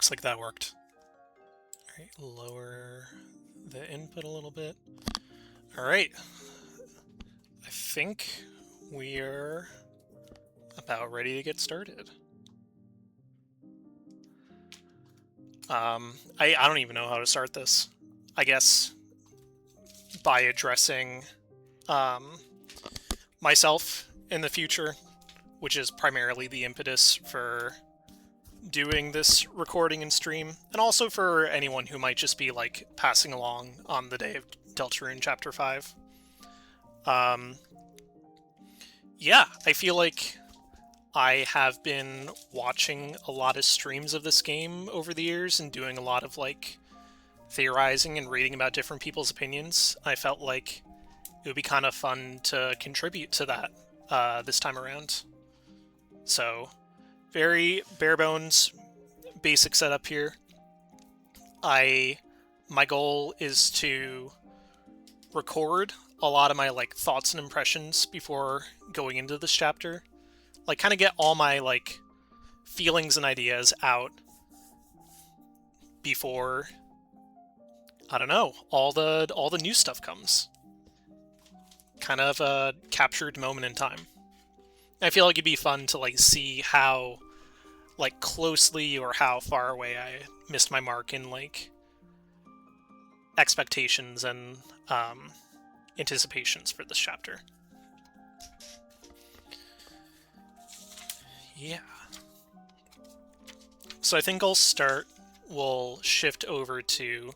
looks like that worked. All right, lower the input a little bit. All right. I think we're about ready to get started. I don't even know how to start this. I guess by addressing myself in the future, which is primarily the impetus for doing this recording and stream, and also for anyone who might just be like passing along on the day of Deltarune Chapter 5. Yeah, I feel like I have been watching a lot of streams of this game over the years and doing a lot of like theorizing and reading about different people's opinions. I felt like it would be kind of fun to contribute to that this time around. So, very bare bones, basic setup here. My goal is to record a lot of my like thoughts and impressions before going into this chapter. Like kind of get all my like feelings and ideas out before, I don't know, all the new stuff comes. Kind of a captured moment in time. I feel like it'd be fun to like see how like closely or how far away I missed my mark in like expectations and anticipations for this chapter. Yeah. So I think I'll start. We'll shift over to...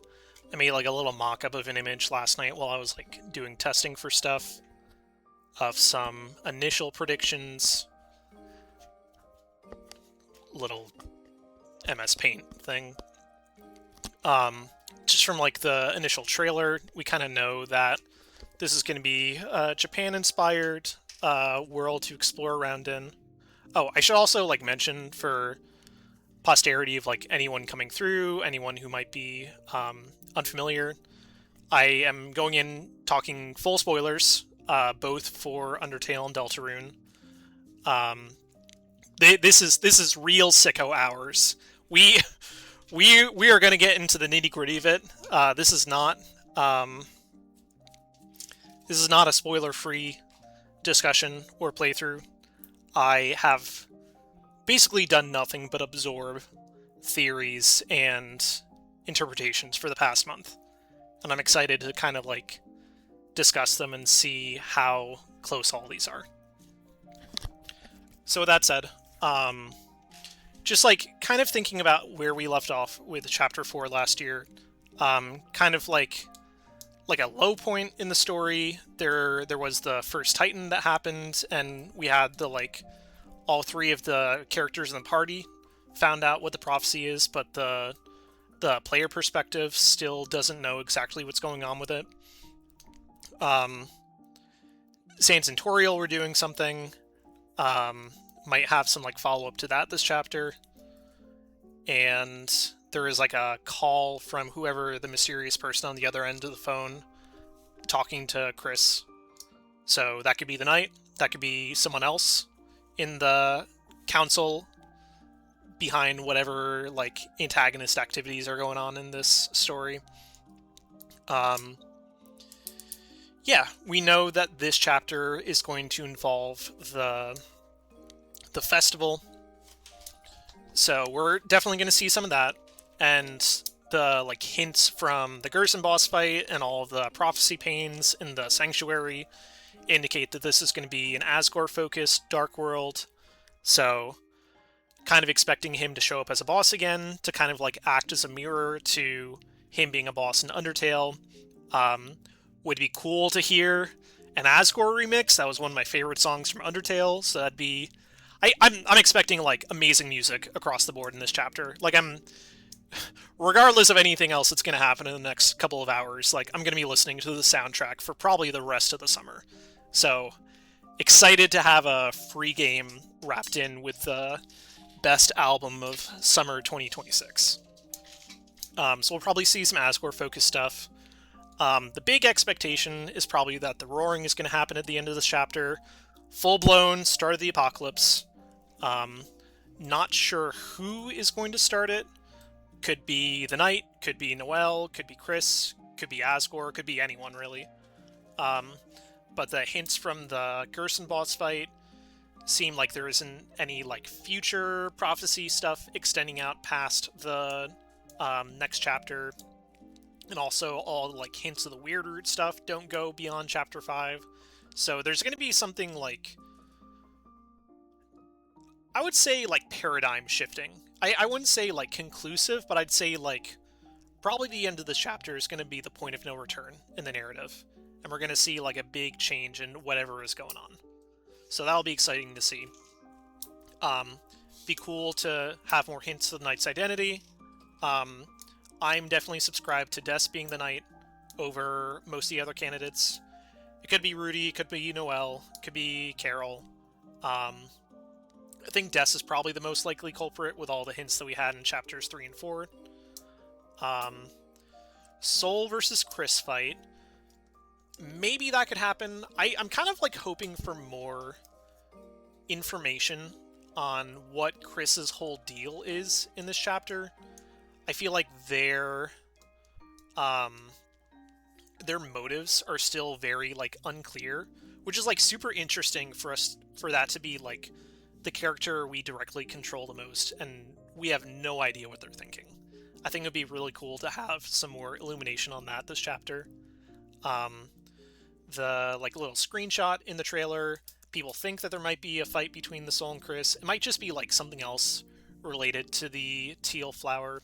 I made like a little mock-up of an image last night while I was like doing testing for stuff of some initial predictions. Little MS Paint thing. Just from like the initial trailer, we kind of know that this is going to be a Japan-inspired world to explore around in. Oh, I should also like mention for posterity of like anyone coming through, anyone who might be unfamiliar, I am going in talking full spoilers, both for Undertale and Deltarune. This is real sicko hours. We are going to get into the nitty gritty of it. This is not a spoiler free discussion or playthrough. I have basically done nothing but absorb theories and interpretations for the past month. And I'm excited to kind of like discuss them and see how close all these are. So with that said, just like kind of thinking about where we left off with Chapter 4 last year, kind of like a low point in the story. There was the first Titan that happened, and we had the like all three of the characters in the party found out what the prophecy is, but the player perspective still doesn't know exactly what's going on with it. Sans and Toriel were doing something. Might have some like follow-up to that this chapter. And there is like a call from whoever the mysterious person on the other end of the phone talking to Chris. So that could be the Knight. That could be someone else in the council behind whatever like antagonist activities are going on in this story. Yeah, we know that this chapter is going to involve the festival. So we're definitely going to see some of that, and the like hints from the Gerson boss fight and all of the prophecy panes in the sanctuary indicate that this is going to be an Asgore-focused Dark World. So kind of expecting him to show up as a boss again, to kind of like act as a mirror to him being a boss in Undertale. Would be cool to hear an Asgore remix. That was one of my favorite songs from Undertale, so that'd be... I'm expecting like amazing music across the board in this chapter. Like regardless of anything else that's going to happen in the next couple of hours, like I'm going to be listening to the soundtrack for probably the rest of the summer. So excited to have a free game wrapped in with the best album of summer 2026. So we'll probably see some Asgore focused stuff. The big expectation is probably that the roaring is going to happen at the end of this chapter. Full-blown start of the apocalypse. Not sure who is going to start it, Could be the Knight, could be Noelle, could be Chris, could be Asgore, could be anyone really. But the hints from the Gerson boss fight seem like there isn't any like future prophecy stuff extending out past the next chapter, and also all like hints of the Weird Root stuff don't go beyond chapter 5. So there's going to be something like, I would say like paradigm shifting. I wouldn't say like conclusive, but I'd say like probably the end of this chapter is going to be the point of no return in the narrative, and we're going to see like a big change in whatever is going on. So that'll be exciting to see. Be cool to have more hints of the Knight's identity. I'm definitely subscribed to Des being the Knight over most of the other candidates. It could be Rudy, it could be Noelle, it could be Carol. I think Des is probably the most likely culprit with all the hints that we had in chapters 3 and 4. Soul versus Chris fight. Maybe that could happen. I'm kind of like hoping for more information on what Chris's whole deal is in this chapter. I feel like their motives are still very like unclear, which is like super interesting for that to be like the character we directly control the most, and we have no idea what they're thinking. I think it'd be really cool to have some more illumination on that this chapter. The like little screenshot in the trailer, people think that there might be a fight between the Soul and Chris. It might just be like something else related to the teal flower.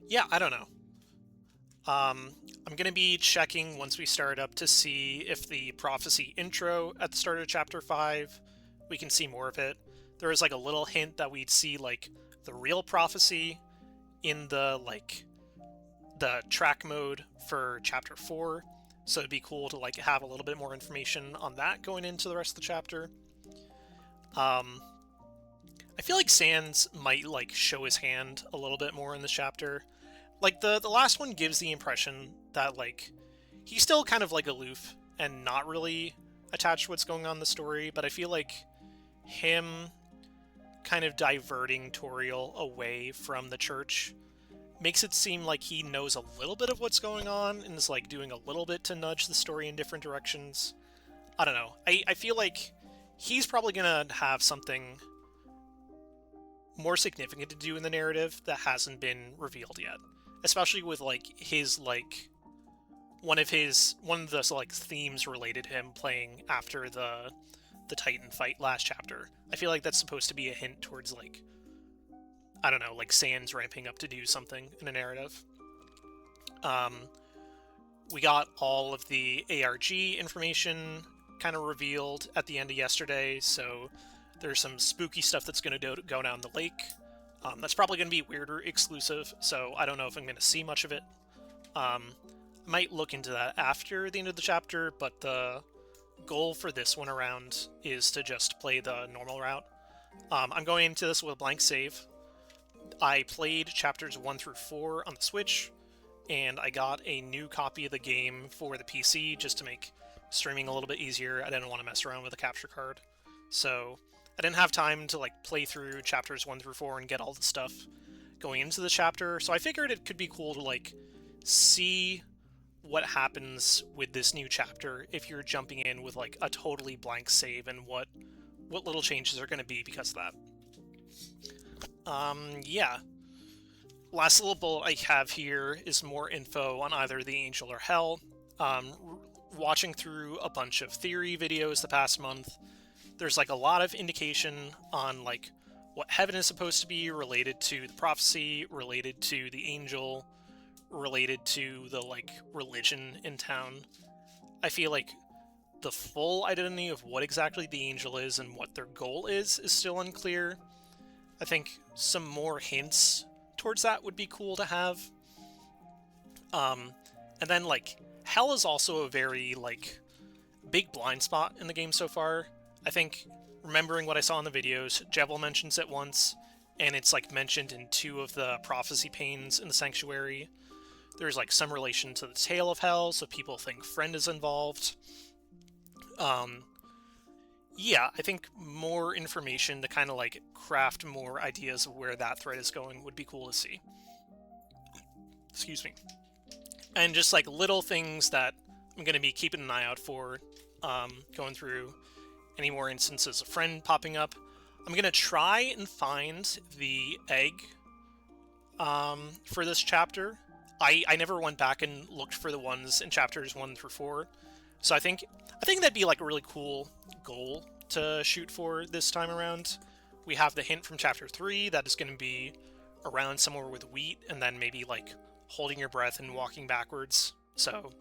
Yeah, I don't know. I'm going to be checking once we start up to see if the prophecy intro at the start of chapter 5, we can see more of it. There was like a little hint that we'd see like the real prophecy in the like the track mode for chapter 4. So it'd be cool to like have a little bit more information on that going into the rest of the chapter. I feel like Sans might like show his hand a little bit more in this chapter. Like the last one gives the impression that like he's still kind of like aloof and not really attached to what's going on in the story, but I feel like him kind of diverting Toriel away from the church makes it seem like he knows a little bit of what's going on and is like doing a little bit to nudge the story in different directions. I don't know. I feel like he's probably gonna have something more significant to do in the narrative that hasn't been revealed yet. Especially with like his like one of the like themes related to him playing after the Titan fight last chapter. I feel like that's supposed to be a hint towards like, I don't know, like Sans ramping up to do something in a narrative. We got all of the ARG information kind of revealed at the end of yesterday, so there's some spooky stuff that's going to go down the lake. That's probably going to be Weirder exclusive, so I don't know if I'm going to see much of it. I might look into that after the end of the chapter, but the goal for this one around is to just play the normal route. I'm going into this with a blank save. I played chapters 1 through 4 on the Switch, and I got a new copy of the game for the PC just to make streaming a little bit easier. I didn't want to mess around with a capture card. So I didn't have time to like play through chapters 1 through 4 and get all the stuff going into the chapter. So I figured it could be cool to like see what happens with this new chapter if you're jumping in with like a totally blank save, and what little changes are going to be because of that. Yeah. Last little bullet I have here is more info on either the Angel or Hell. Watching through a bunch of theory videos the past month, there's like a lot of indication on like what heaven is supposed to be related to the prophecy, related to the angel, related to the like religion in town. I feel like the full identity of what exactly the angel is and what their goal is still unclear. I think some more hints towards that would be cool to have. And then like Hell is also a very like big blind spot in the game so far. I think, remembering what I saw in the videos, Jebel mentions it once, and it's like mentioned in 2 of the prophecy panes in the sanctuary. There's like some relation to the tale of Hell, so people think Friend is involved. Yeah, I think more information to kind of like craft more ideas of where that thread is going would be cool to see. Excuse me. And just like little things that I'm going to be keeping an eye out for, going through any more instances of friend popping up. I'm going to try and find the egg for this chapter. I never went back and looked for the ones in chapters 1 through 4. So I think that'd be like a really cool goal to shoot for this time around. We have the hint from chapter 3 that is going to be around somewhere with wheat, and then maybe like holding your breath and walking backwards. So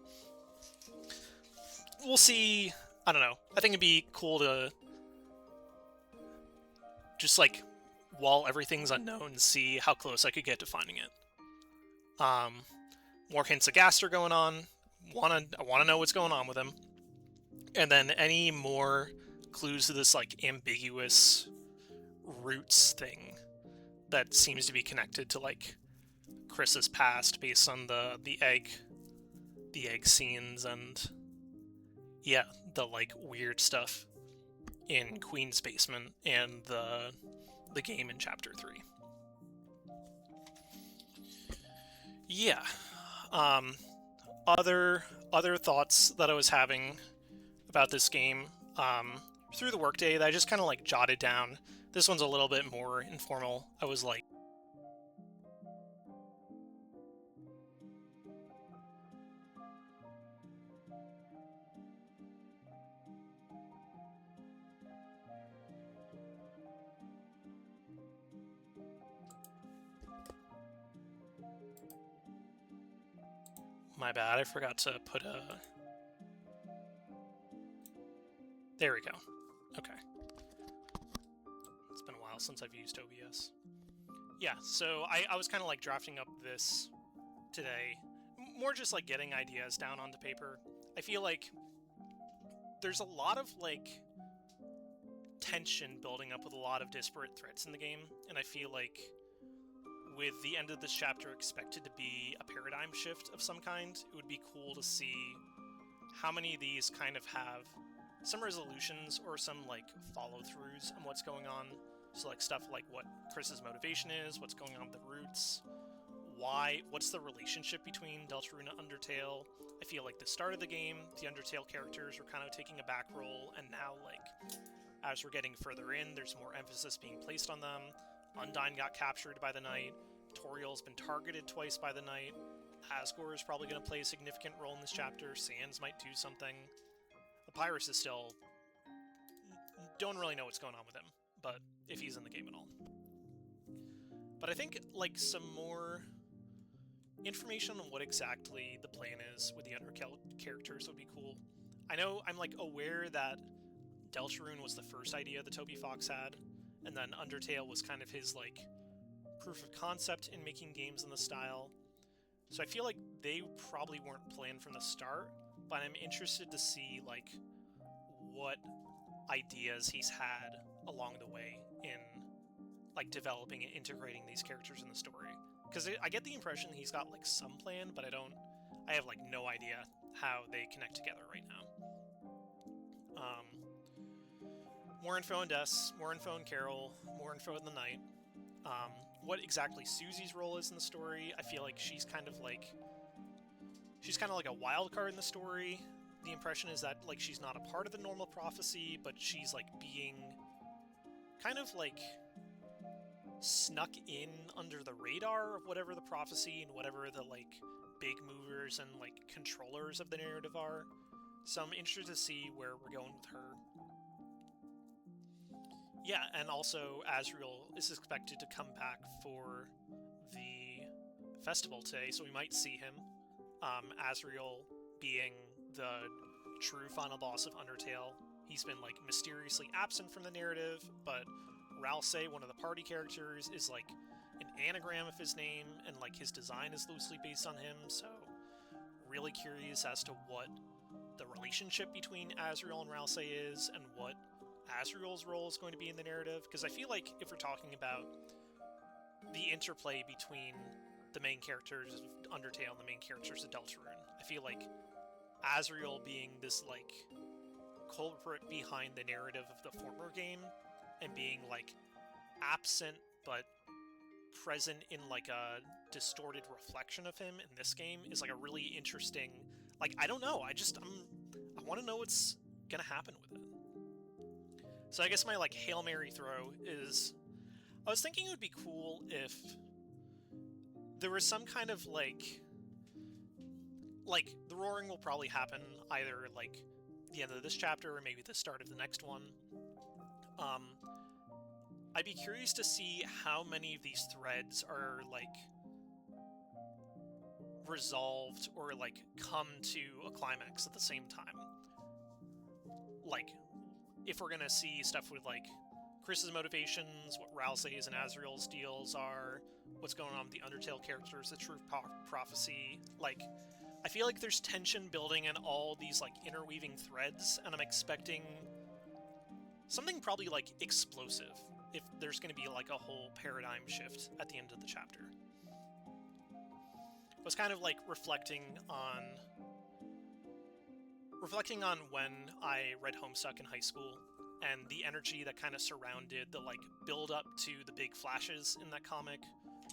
we'll see. I don't know. I think it'd be cool to just like, while everything's unknown, see how close I could get to finding it. More hints of Gaster going on. I want to know what's going on with him. And then any more clues to this like ambiguous roots thing that seems to be connected to like Chris's past based on the egg scenes and yeah, the like weird stuff in Queen's basement and the game in chapter 3. Yeah. Other thoughts that I was having about this game through the workday that I just kind of like jotted down. This one's a little bit more informal. I was like, my bad, I forgot to put a... There we go. Okay. It's been a while since I've used OBS. Yeah, so I was kind of like drafting up this today. More just like getting ideas down onto paper. I feel like there's a lot of like tension building up with a lot of disparate threats in the game, and I feel like with the end of this chapter expected to be a paradigm shift of some kind, it would be cool to see how many of these kind of have some resolutions or some like follow-throughs on what's going on. So like stuff like what Chris's motivation is, what's going on with the roots, what's the relationship between Deltarune and Undertale. I feel like the start of the game, the Undertale characters were kind of taking a back role, and now like as we're getting further in, there's more emphasis being placed on them. Undyne got captured by the Knight. Toriel's been targeted twice by the Knight. Asgore is probably going to play a significant role in this chapter. Sans might do something. Papyrus is still... don't really know what's going on with him, but if he's in the game at all. But I think, like, some more information on what exactly the plan is with the Undertale characters would be cool. I know I'm, like, aware that Deltarune was the first idea that Toby Fox had, and then Undertale was kind of his, like, proof of concept in making games in the style. So I feel like they probably weren't planned from the start, but I'm interested to see, like, what ideas he's had along the way in, like, developing and integrating these characters in the story. Because I get the impression he's got, like, some plan, but I have, like, no idea how they connect together right now. More info on Des, more info on Carol, more info on the Knight. What exactly Susie's role is in the story, I feel like she's kind of like a wild card in the story. The impression is that, like, she's not a part of the normal prophecy, but she's, like, being kind of, like, snuck in under the radar of whatever the prophecy and whatever the, like, big movers and, like, controllers of the narrative are. So I'm interested to see where we're going with her. Yeah, and also Asriel is expected to come back for the festival today, so we might see him. Asriel being the true final boss of Undertale. He's been, like, mysteriously absent from the narrative, but Ralsei, one of the party characters, is, like, an anagram of his name, and, like, his design is loosely based on him, so really curious as to what the relationship between Asriel and Ralsei is, and what Asriel's role is going to be in the narrative, because I feel like if we're talking about the interplay between the main characters of Undertale and the main characters of Deltarune, I feel like Asriel being this, like, culprit behind the narrative of the former game and being like absent but present in like a distorted reflection of him in this game is like a really interesting, like, I don't know, I want to know what's gonna happen with it. So I guess my like Hail Mary throw is, I was thinking it would be cool if there was some kind of like the roaring will probably happen either like the end of this chapter or maybe the start of the next one. I'd be curious to see how many of these threads are like resolved or like come to a climax at the same time. Like, if we're gonna see stuff with like Chris's motivations, what Ralsei's and Azrael's deals are, what's going on with the Undertale characters, the True Prophecy, like, I feel like there's tension building in all these like interweaving threads, and I'm expecting something probably like explosive if there's going to be like a whole paradigm shift at the end of the chapter. I was kind of like reflecting on when I read Homestuck in high school and the energy that kind of surrounded the like build up to the big flashes in that comic,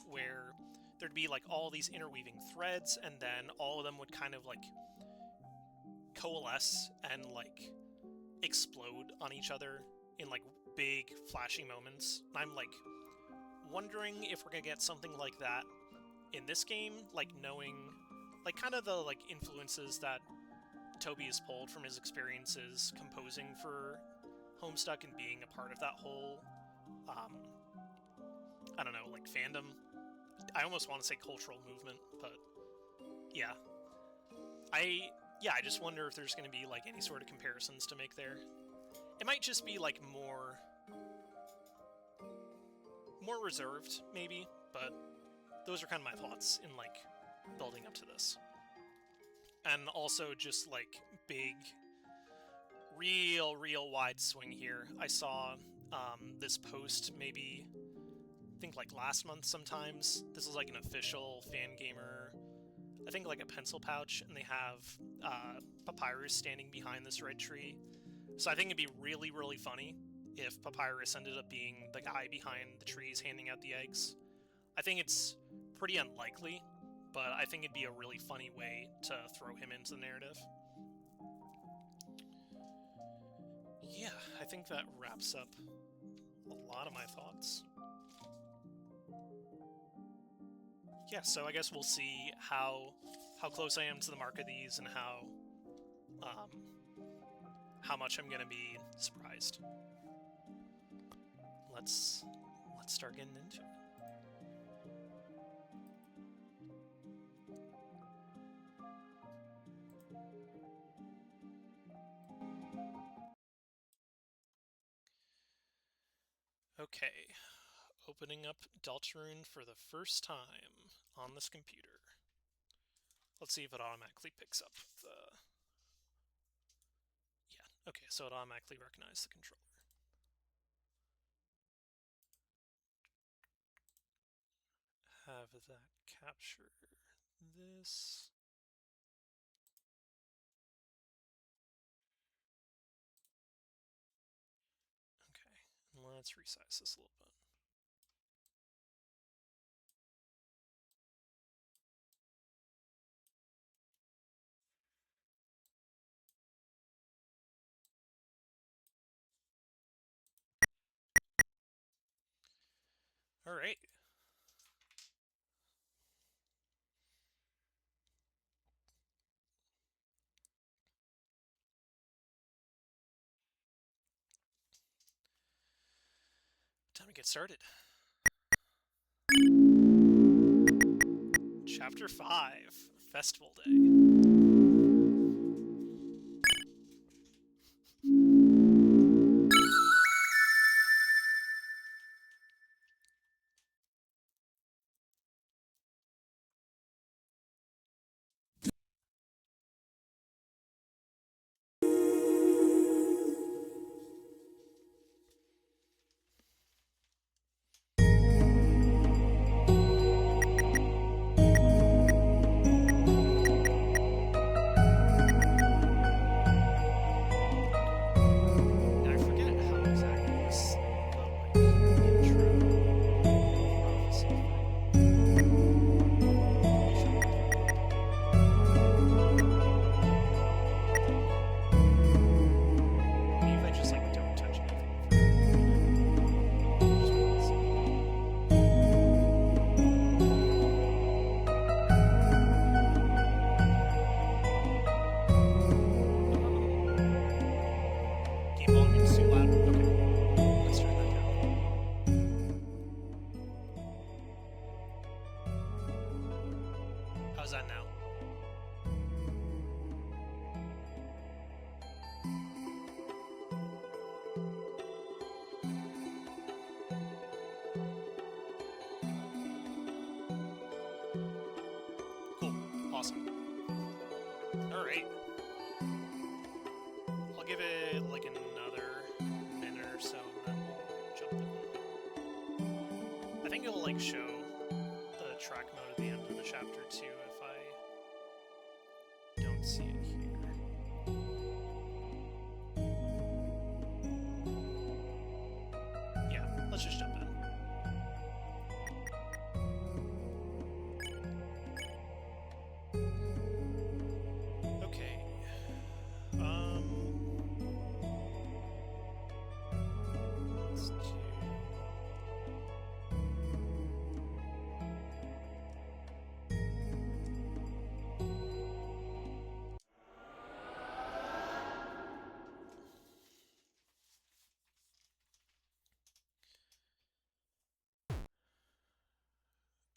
where there'd be like all these interweaving threads and then all of them would kind of like coalesce and like explode on each other in like big flashy moments. I'm like wondering if we're gonna get something like that in this game, like knowing like kind of the like influences that Toby has pulled from his experiences composing for Homestuck and being a part of that whole I don't know, like fandom. I almost want to say cultural movement, but yeah. I just wonder if there's going to be like any sort of comparisons to make there. It might just be like more reserved, maybe, but those are kind of my thoughts in like building up to this. And also just like big, real wide swing here. I saw this post maybe, I think like last month sometimes. This is like an official Fangamer, I think like a pencil pouch, and they have Papyrus standing behind this red tree. So I think it'd be really funny if Papyrus ended up being the guy behind the trees handing out the eggs. I think it's pretty unlikely, but I think it'd be a really funny way to throw him into the narrative. Yeah, I think that wraps up a lot of my thoughts. Yeah, so I guess we'll see how close I am to the mark of these and how much I'm gonna be surprised. Let's start getting into it. Okay, opening up Deltarune for the first time on this computer. Let's see if it automatically picks up the... Yeah, okay, so it automatically recognized the controller. Have that capture this. Okay, let's resize this a little bit. All right. Time to get started. Chapter 5, Festival Day. Alright. I'll give it like another minute or so and then we'll jump in. I think it'll like show the track mode at the end of the chapter too if I don't see it here. Yeah, let's just jump in. Okay. Let's do...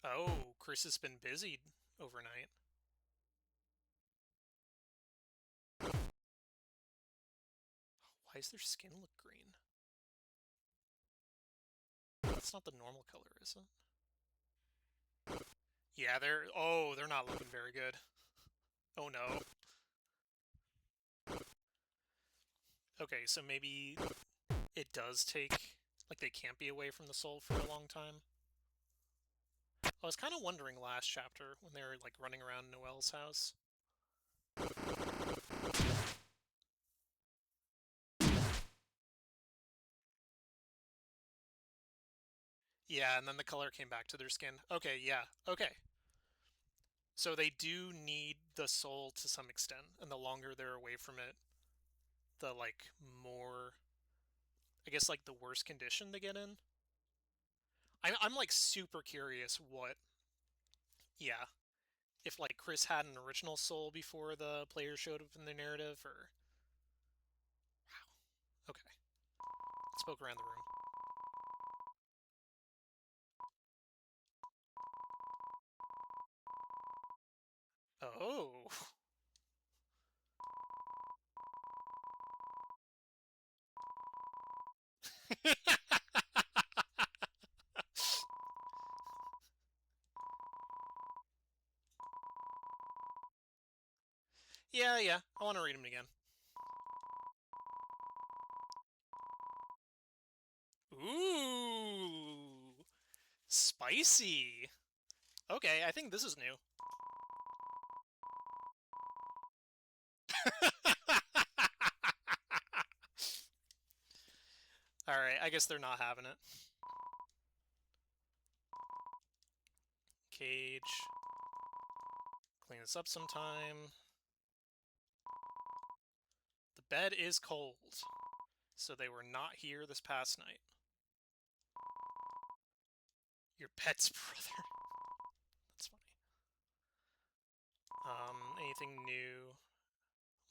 Oh, Chris has been busy overnight. Why does their skin look green? That's not the normal color, is it? Yeah, they're not looking very good. Oh no. Okay, so maybe it does take... Like, they can't be away from the soul for a long time. I was kind of wondering last chapter, when they were, like, running around Noelle's house. Yeah, and then the color came back to their skin. Okay, yeah, okay. So they do need the soul to some extent, and the longer they're away from it, the, like, more... I guess, like, the worse condition they get in. I'm like, super curious what... Yeah. If, like, Chris had an original soul before the player showed up in the narrative, or... Wow. Okay. Let's poke around the room. Oh. Yeah. I want to read them again. Ooh. Spicy. Okay, I think this is new. Alright, I guess they're not having it. Cage. Clean this up sometime. The bed is cold, so they were not here this past night. Your pet's brother. That's funny. Anything new?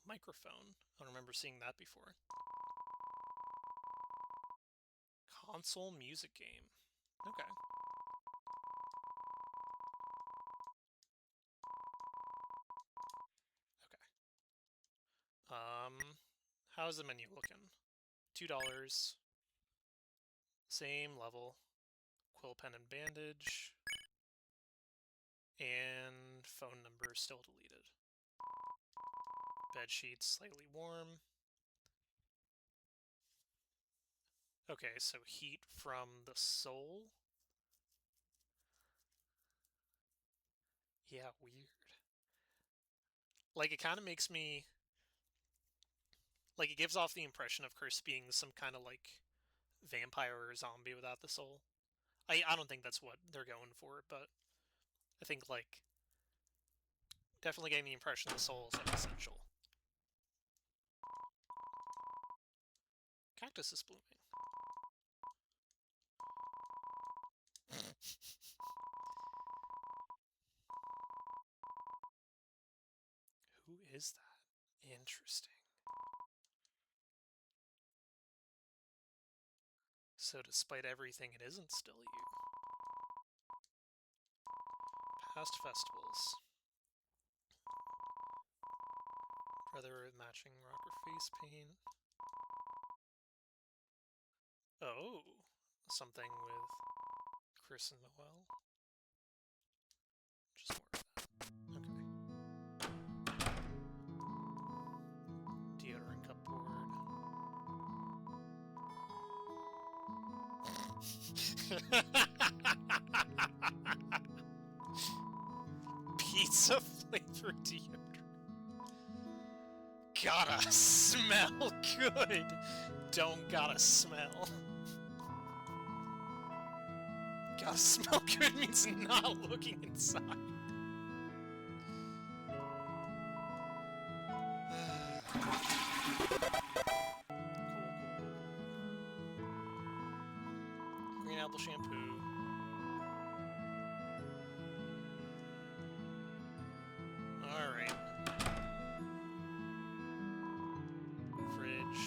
Microphone. I don't remember seeing that before. Console music game. Okay. How's the menu looking? $2. Same level. Quill pen and bandage. And phone number still deleted. Bed sheets slightly warm. Okay, so heat from the soul. Yeah, weird. Like, it kind of makes me... Like, it gives off the impression of Chris being some kind of, like, vampire or zombie without the soul. I don't think that's what they're going for, but I think, like, definitely getting the impression the soul is, like, essential. Cactus is blooming. Who is that? Interesting. So despite everything, it isn't still you. Past festivals. Brother with matching rocker face paint. Oh, something with Chris and Noelle. Just more of that. Okay. Pizza flavored deodorant. Gotta smell good. Don't gotta smell. Gotta smell good means not looking inside. Green apple shampoo. Alright. Fridge.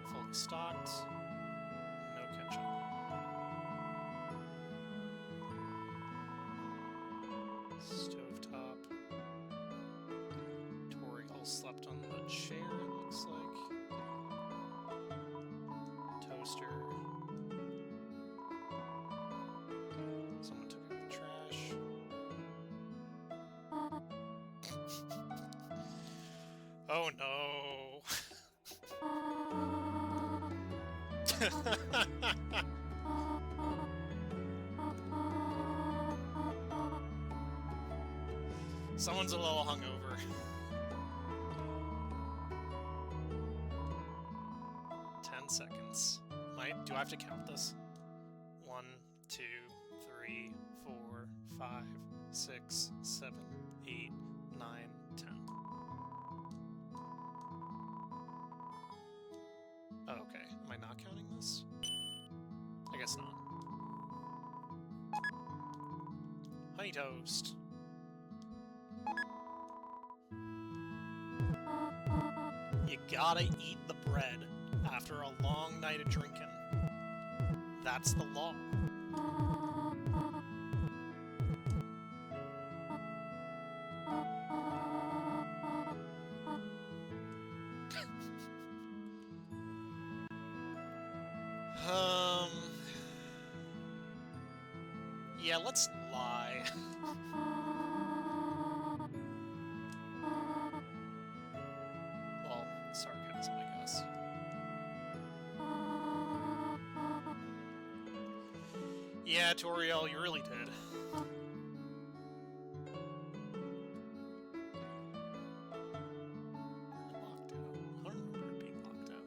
Fully stocked. No ketchup. Stovetop. Tori all slept on the chair, it looks like. Toaster. Someone took out the trash. Oh no! Someone's a little hungover. 10 seconds. Do I have to count this? 1, 2, 3, 4, 5, 6, 7, 8, 9, 10. Oh, okay. Am I not counting this? I guess not. Honey toast. You gotta eat the bread after a long night of drinking. That's the law. Yeah, let's lie. Well, sarcasm, I guess. Yeah, Toriel, you really did. Locked out. I don't remember it being locked out.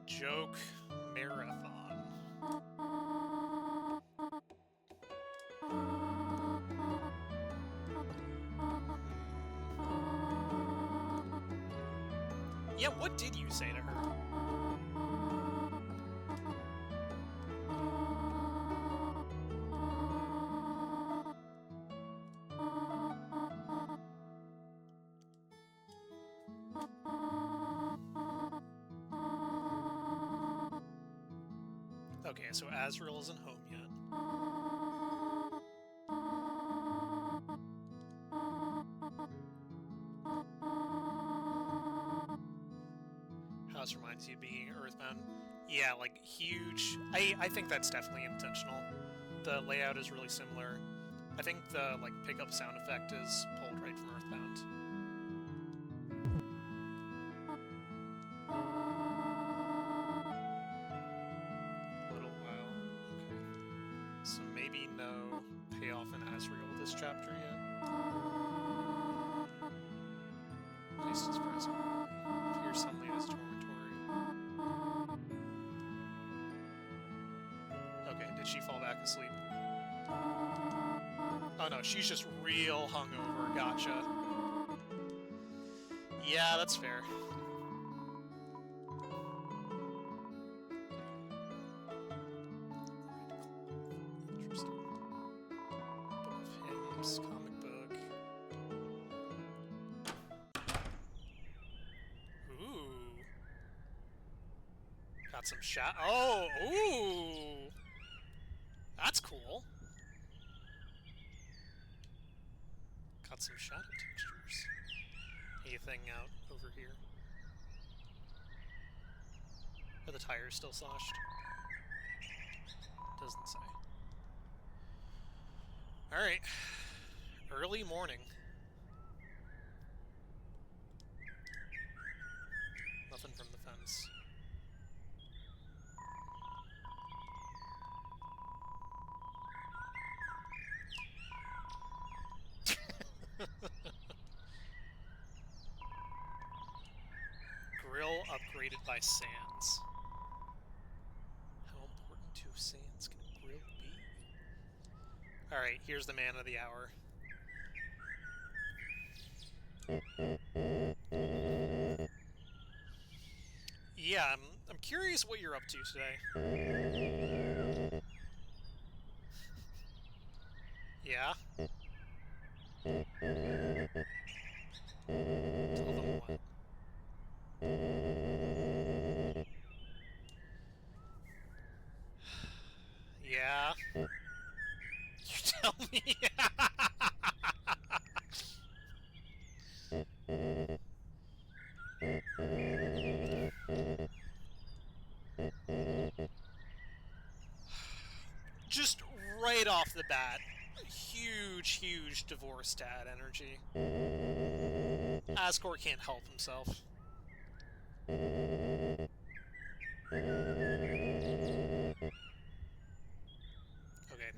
Joke marathon. Yeah, what did you say to her? Okay, so Azrael isn't home yet. House reminds you of being Earthbound. Yeah, like, huge. I think that's definitely intentional. The layout is really similar. I think the, like, pickup sound effect is pulled right from Earthbound. So maybe no payoff in Azrael this chapter yet. At least it's present. Fear suddenly is dormitory. Okay, did she fall back asleep? Oh no, she's just real hungover. Gotcha. Yeah, that's fair. Comic book. Ooh. Got some shot. Oh, ooh. That's cool. Got some shadow textures. Anything out over here? Are the tires still sloshed? Doesn't say. Alright. Early morning. Nothing this. Grill upgraded by Sans. How important to Sans can a grill be? Alright, here's the man of the hour. Yeah, I'm curious what you're up to today. Yeah? Tell them what? Yeah? You tell me. Just right off the bat, huge divorce dad energy. Asgore can't help himself. Okay,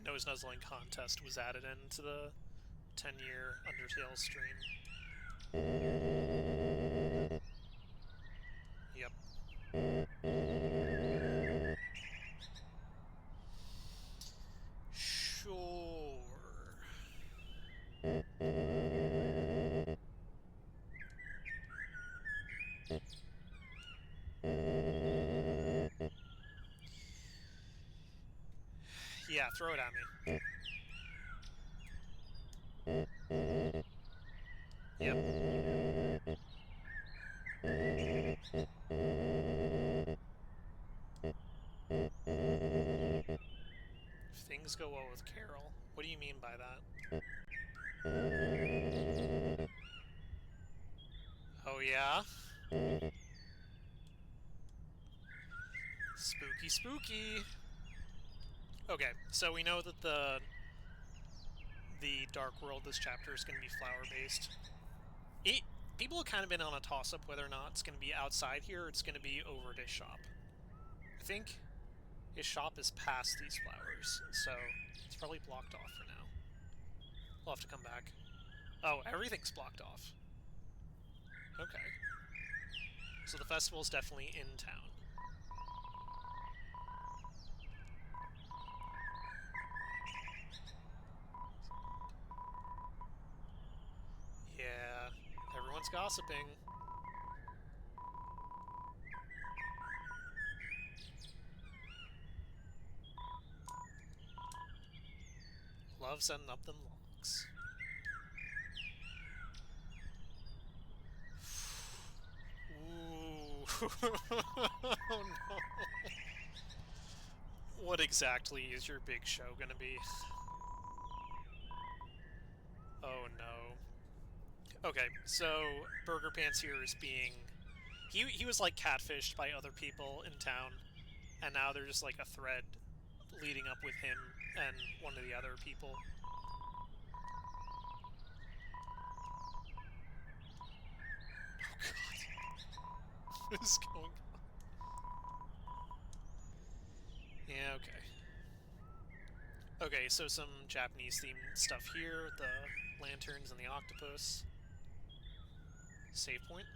nose nuzzling contest was added into the 10-year Undertale stream. Yep. Sure. Yeah, throw it at me. Yep. If things go well with Carol, what do you mean by that? Oh yeah? Spooky, spooky! Okay, so we know that the Dark World this chapter is going to be flower-based. People have kind of been on a toss-up whether or not it's going to be outside here or it's going to be over at his shop. I think his shop is past these flowers, so it's probably blocked off for now. We'll have to come back. Oh, everything's blocked off. Okay. So the festival's definitely in town. Yeah, everyone's gossiping. Love setting up them logs. Ooh. Oh no. What exactly is your big show gonna be? Oh no. Okay, so Burger Pants here is being... He was like catfished by other people in town, and now there's just like a thread leading up with him and one of the other people. Oh god. What is going on? Yeah, okay. Okay, so some Japanese-themed stuff here. The lanterns and the octopus. Save point.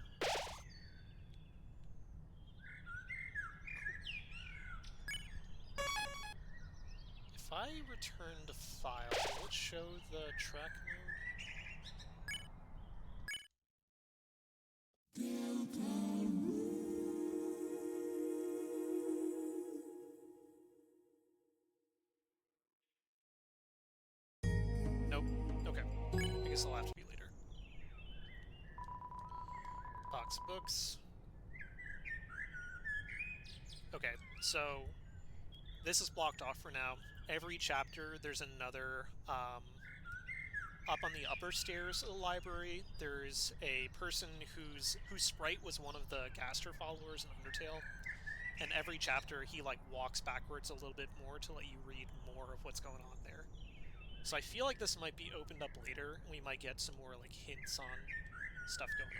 If I return to file, will it show the track mode? Nope. Okay. I guess it'll have to be later. Box of books. Okay, so this is blocked off for now. Every chapter, there's another, up on the upper stairs of the library, there's a person whose sprite was one of the Gaster followers in Undertale, and every chapter he, like, walks backwards a little bit more to let you read more of what's going on there. So I feel like this might be opened up later, and we might get some more, like, hints on stuff going on.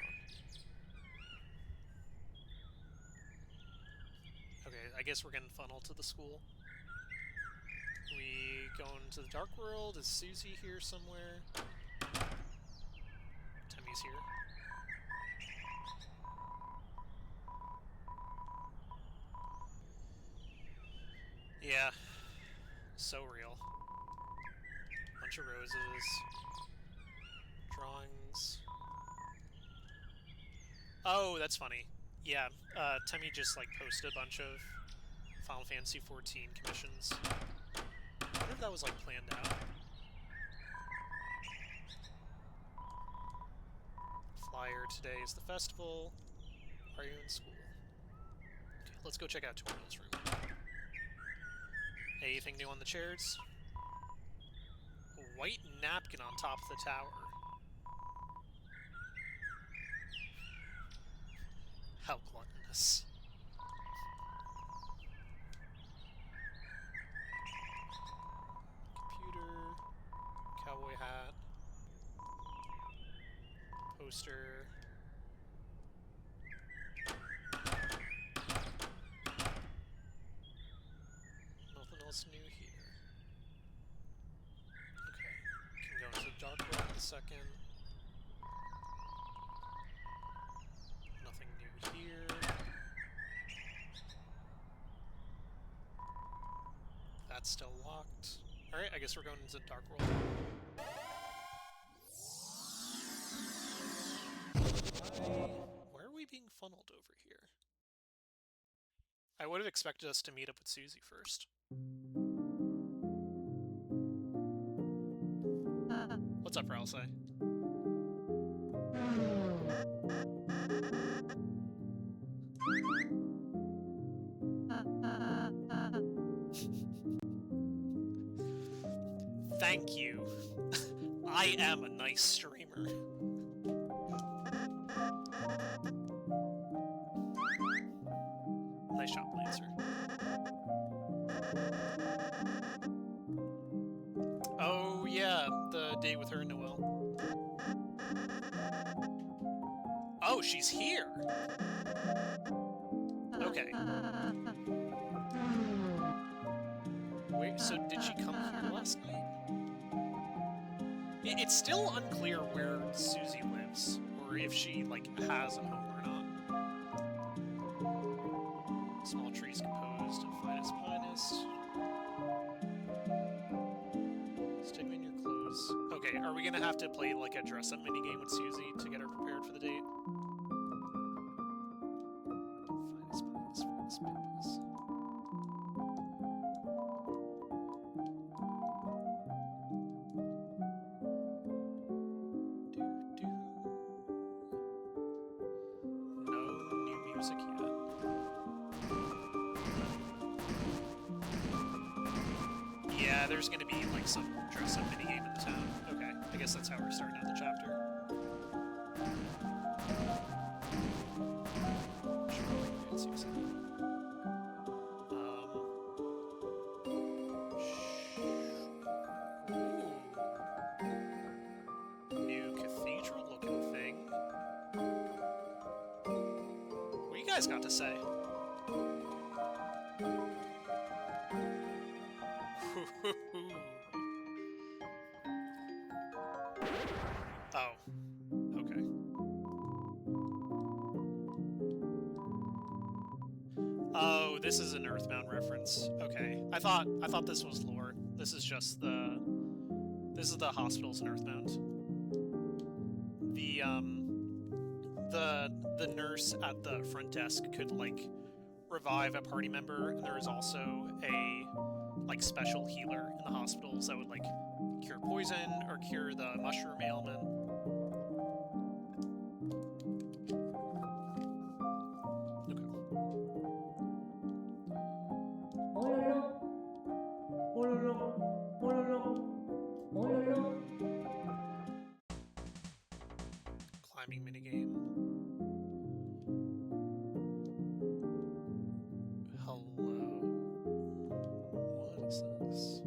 I guess we're getting funneled to the school. We going to the dark world? Is Susie here somewhere? Temmy's here. Yeah. So real. Bunch of roses. Drawings. Oh, that's funny. Yeah, Temmy just, like, posted a bunch of Final Fantasy XIV commissions. I wonder if that was, like, planned out. Flyer, today is the festival. Are you in school? Okay, let's go check out Toriel's room. Anything new on the chairs? A white napkin on top of the tower. How gluttonous. Computer. Cowboy hat. Poster. Nothing else new here. Okay. Can go into the dark world in a second. Nothing new here. That's still locked. Alright, I guess we're going into the dark world. Where are we being funneled over here? I would have expected us to meet up with Susie first. What's up, Ralsei? Thank you. I am a nice streamer. Nice job, Lancer. Oh, yeah, the date with her and Noelle. Oh, she's here! Okay. Wait, so did she come here last night? It's still unclear where Susie lives, or if she, like, has a home or not. Small trees composed of finest pinus. Stick me in your clothes. Okay, are we gonna have to play, like, a dress-up minigame with Susie to get her prepared for the date? Finest pinus, finest pinus. Yeah, there's gonna be, like, some dress-up minigame in the town. Okay, I guess that's how we're starting out the chapter. New cathedral-looking thing. What do you guys got to say? Oh. Okay. Oh, this is an Earthbound reference. Okay. I thought this was lore. This is just the... This is the hospitals in Earthbound. The nurse at the front desk could, like, revive a party member, and there is also a, like, special healer in the hospitals that would, like, cure poison or cure the mushroom ailment. Okay. Climbing minigame. Hello. What is this?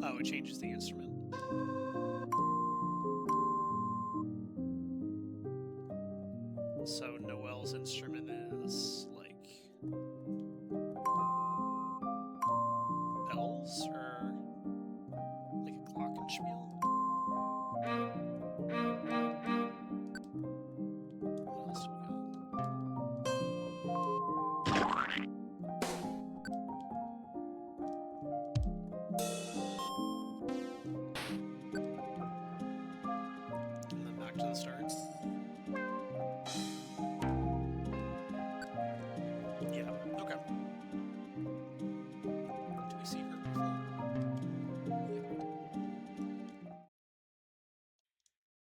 Oh, it changes the instrument. So Noelle's instrument is, like... bells or like a glockenspiel? What else do we got? And then back to the start. Yeah, okay. Do we see her before?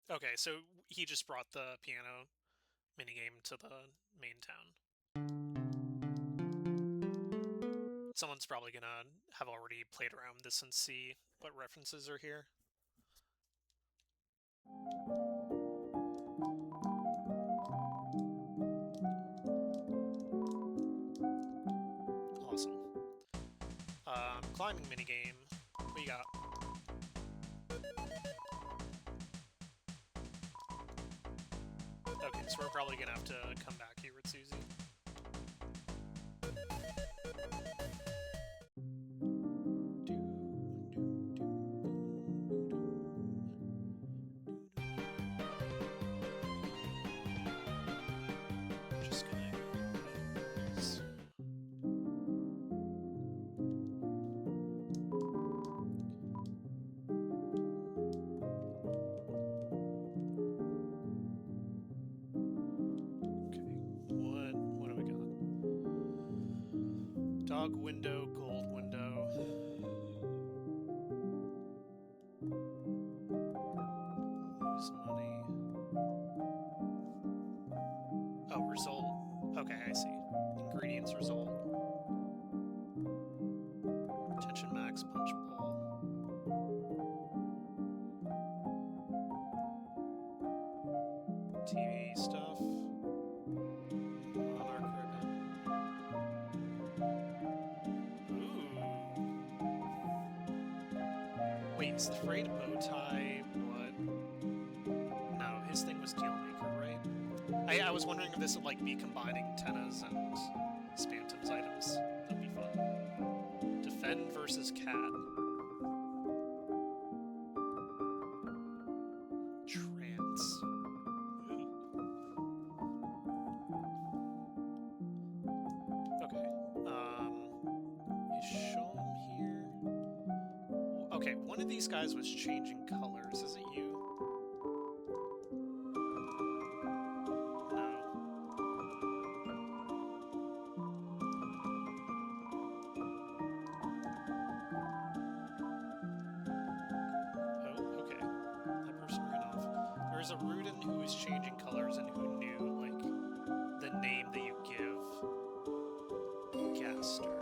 Yeah. Okay, so he just brought the piano minigame to the main town. Someone's probably gonna have already played around with this and see what references are here. Awesome. Climbing minigame. What you got? Okay, so we're probably gonna have to come back here with Susie. Just gonna use... Okay, what do we got? Dog window, gold window. Lose money. Oh, result. Okay, I see. Ingredients result. Tension max, punch bowl. TV stuff. Monarch ribbon. Ooh. Wait, is the frayed bow tie what? No, his thing was Dealmaker, right? I was wondering if this would like be combining Tenna's and Spantum's items. That'd be fun. Defend versus cat. Trance. Okay. Is Shom here? Okay, one of these guys was changing colors. Is it you? There's a Rudin who is changing colors and who knew, like, the name that you give Gaster.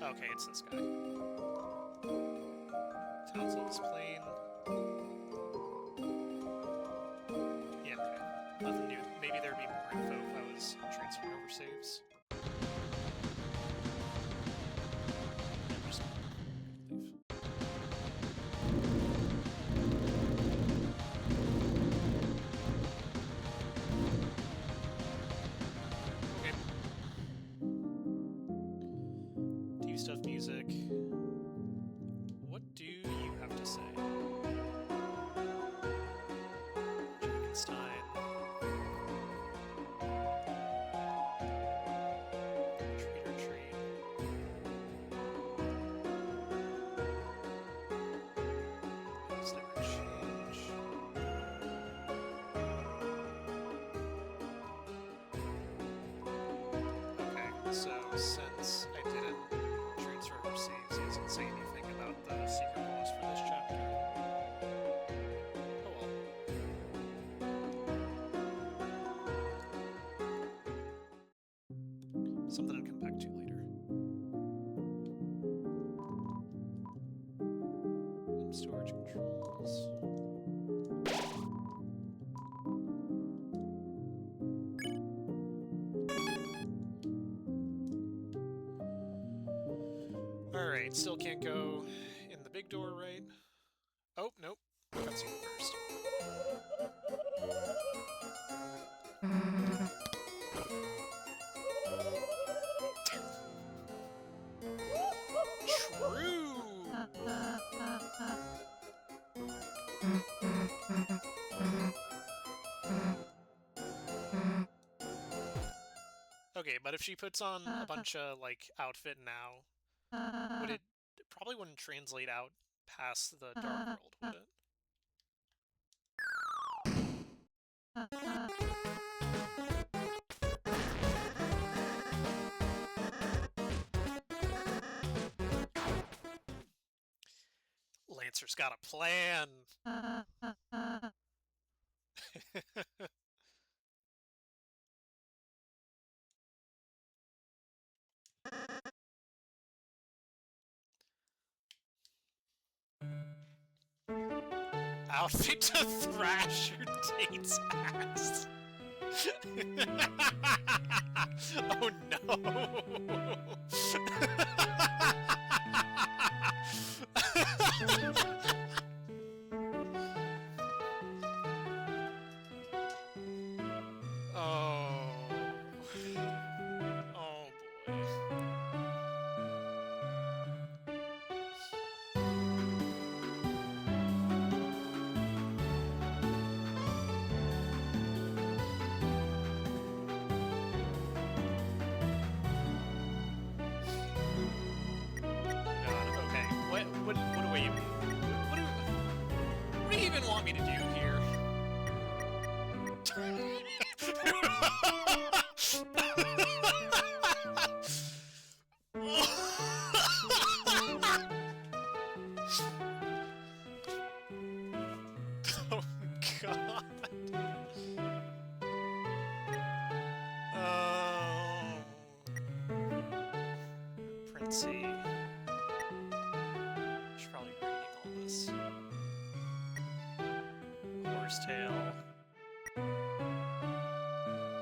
Okay, it's this guy. Townsend's plane. Yeah, okay. Nothing new. Maybe there'd be more info if I was transferring over saves. Stuff music. What do you have to say? Frankenstein. Treat or treat. Is there a change? Okay, so since I didn't saves, he doesn't say anything about the secret boss for this chapter. Oh well. Something I'll come back to later. Storage controls. Alright, still can't go in the big door, right? Oh, nope. Cutscene first. Okay, but if she puts on a bunch of, like, outfit now, would it probably wouldn't translate out past the Dark World, would it? Lancer's got a plan! Outfit to thrash your date's ass! Oh no! Oh. Oh boy. God, okay. What do you even want me to do here? Oh god. Oh. Princey. Should probably be reading all this. Horsetail.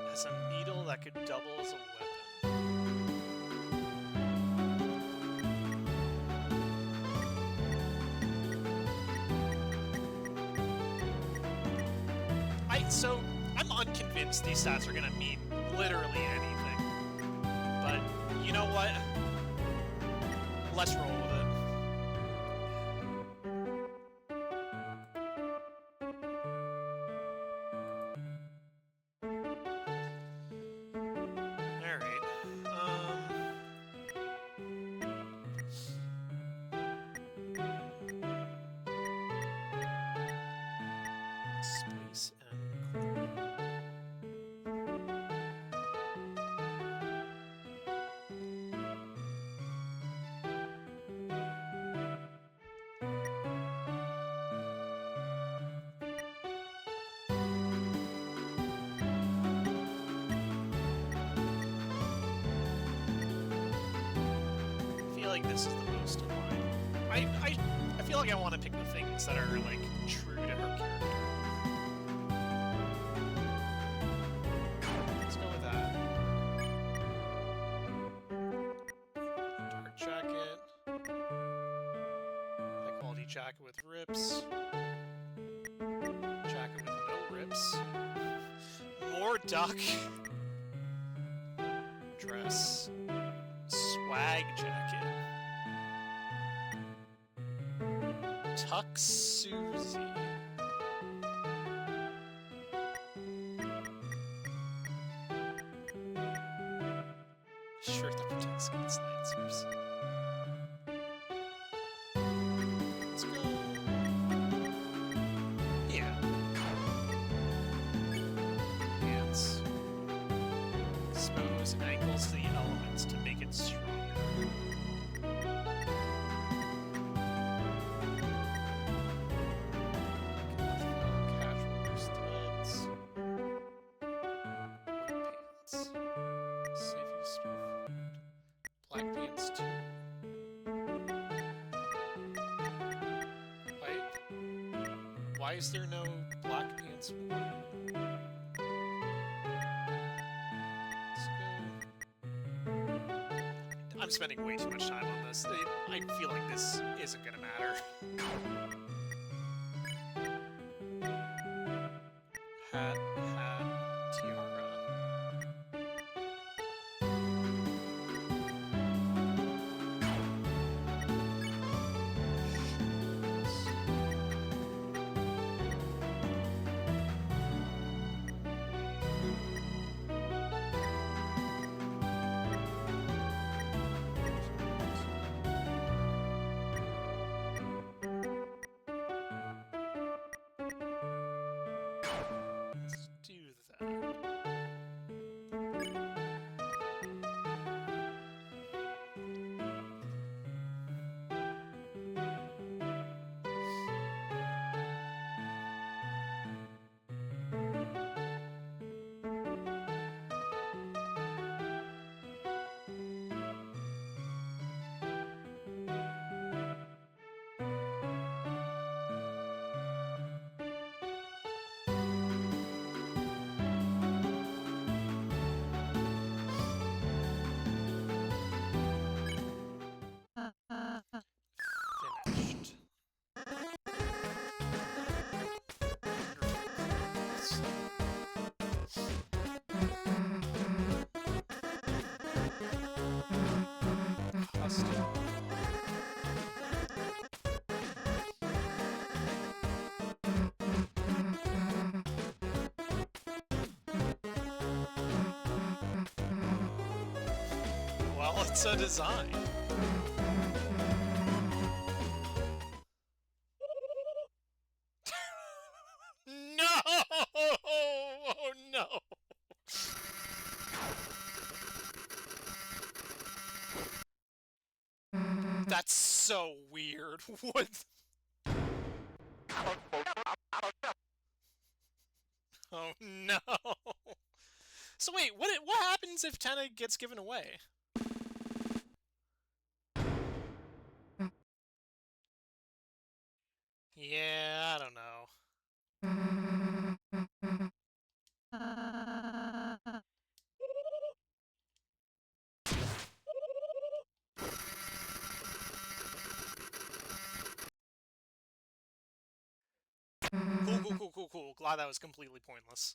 Has a needle that could double as a weapon. So, I'm unconvinced these stats are gonna mean literally anything. But, you know what? Let's roll with it. Alright. Space and I feel like this is the most in line. I feel like I want to pick the things that are, like, true to her character. Let's go with that. Dark jacket. High quality jacket with rips. Jacket with no rips. More duck. Dress. Swag jacket. Tuck Susie. Shirt that protects against lancers. Let's go. Yeah. Hands. Expose ankles to the elements to make it stronger. Black pants too. Why is there no black pants one? I'm spending way too much time on this. I feel like this isn't gonna matter. Hat, tiara. busted. Well, it's a design. No! Oh no! That's so weird. What? Oh no! So wait, what happens if Tenna gets given away? Yeah, I don't know. Cool. Glad that was completely pointless.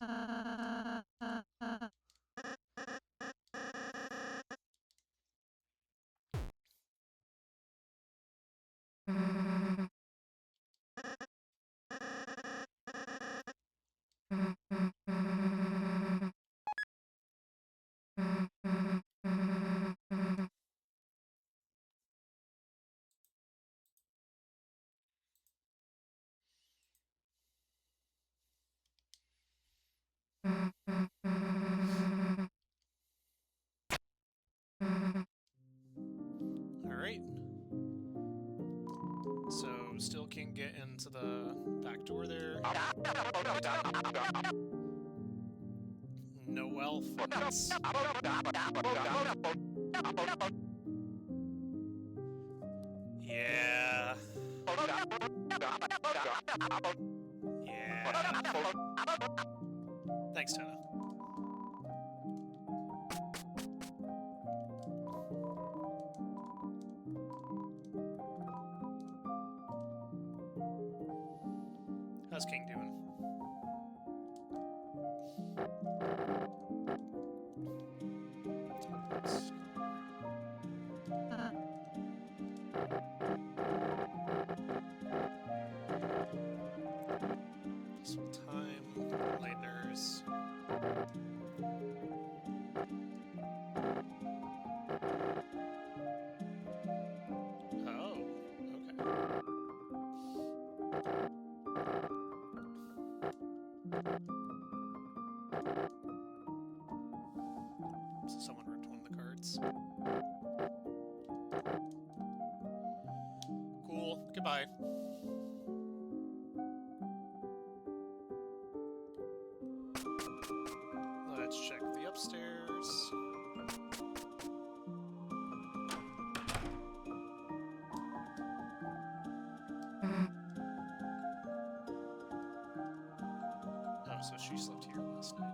Alright. So, still can't get into the back door there. No elf. Yeah. Yeah. Thanks, Tenna. How's King doing? Some time, lightners. Oh, okay. So someone ripped one of the cards. Cool. Goodbye. Let's check the upstairs. Oh, so she slept here last night.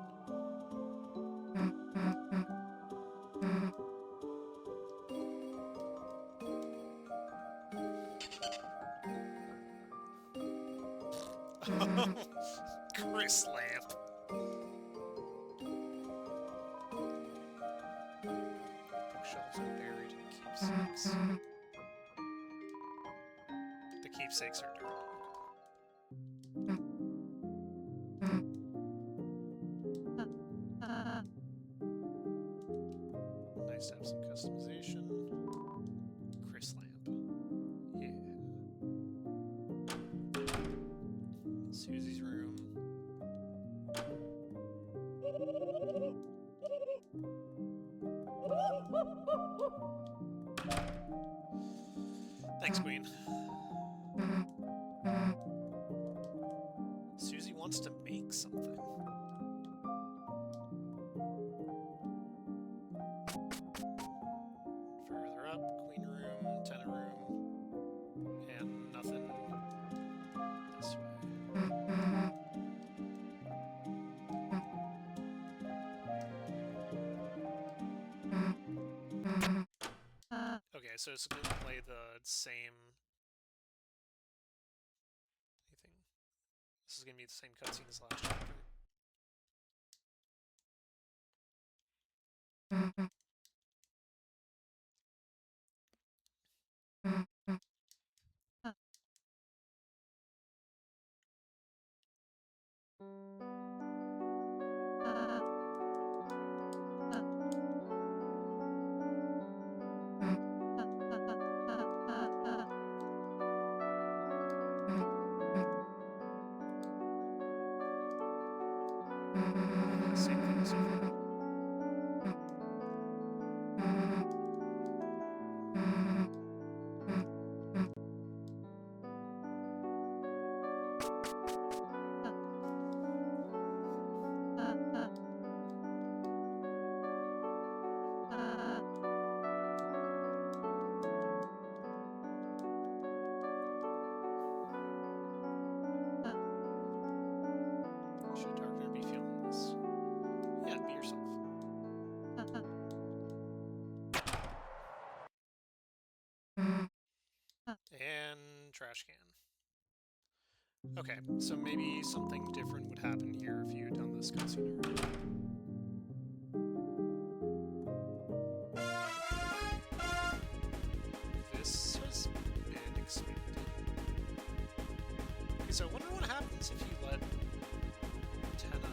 Chris Lamp. Bookshelves are buried in keepsakes. The keepsakes are dirty. Nice to have some customization. Chris Lamp. Yeah. Susie's room. Thanks, Queen. Susie wants to make something. Further up, Queen room, Tenna room, and nothing this way. Okay, so it's going to play the same... anything. This is going to be the same cutscene as last chapter. Same thing so far. Should Darkner be feeling this? Yeah, be yourself. And trash can. Okay, so maybe something different would happen here if you had done this cutscene earlier. This has been expanded. Okay, so I wonder what happens if you let Tenna leave.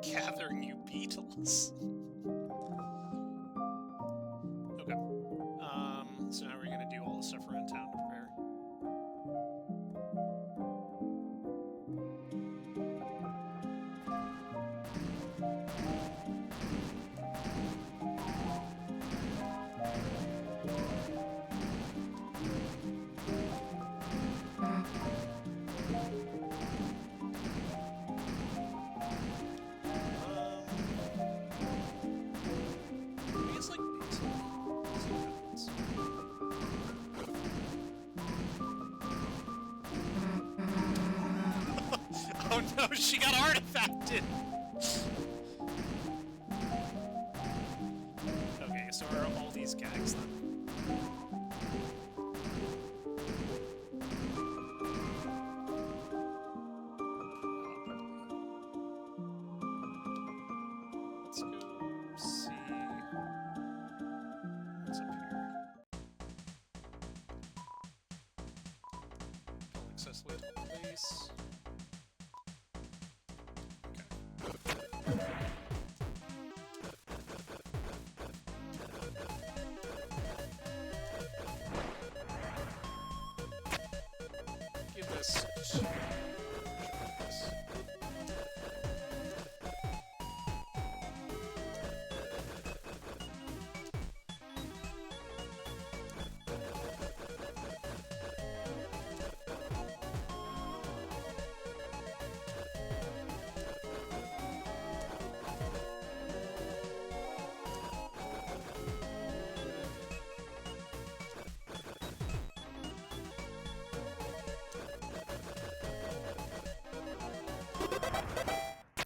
Gathering you beetles. Okay. So now we're gonna do all the stuff around town to prepare. I guess like basic. See what happens. Oh no, she got artifacted! Okay, so are all these gags then? Let's go see what's up here. Building accessible to the place. Give this to this.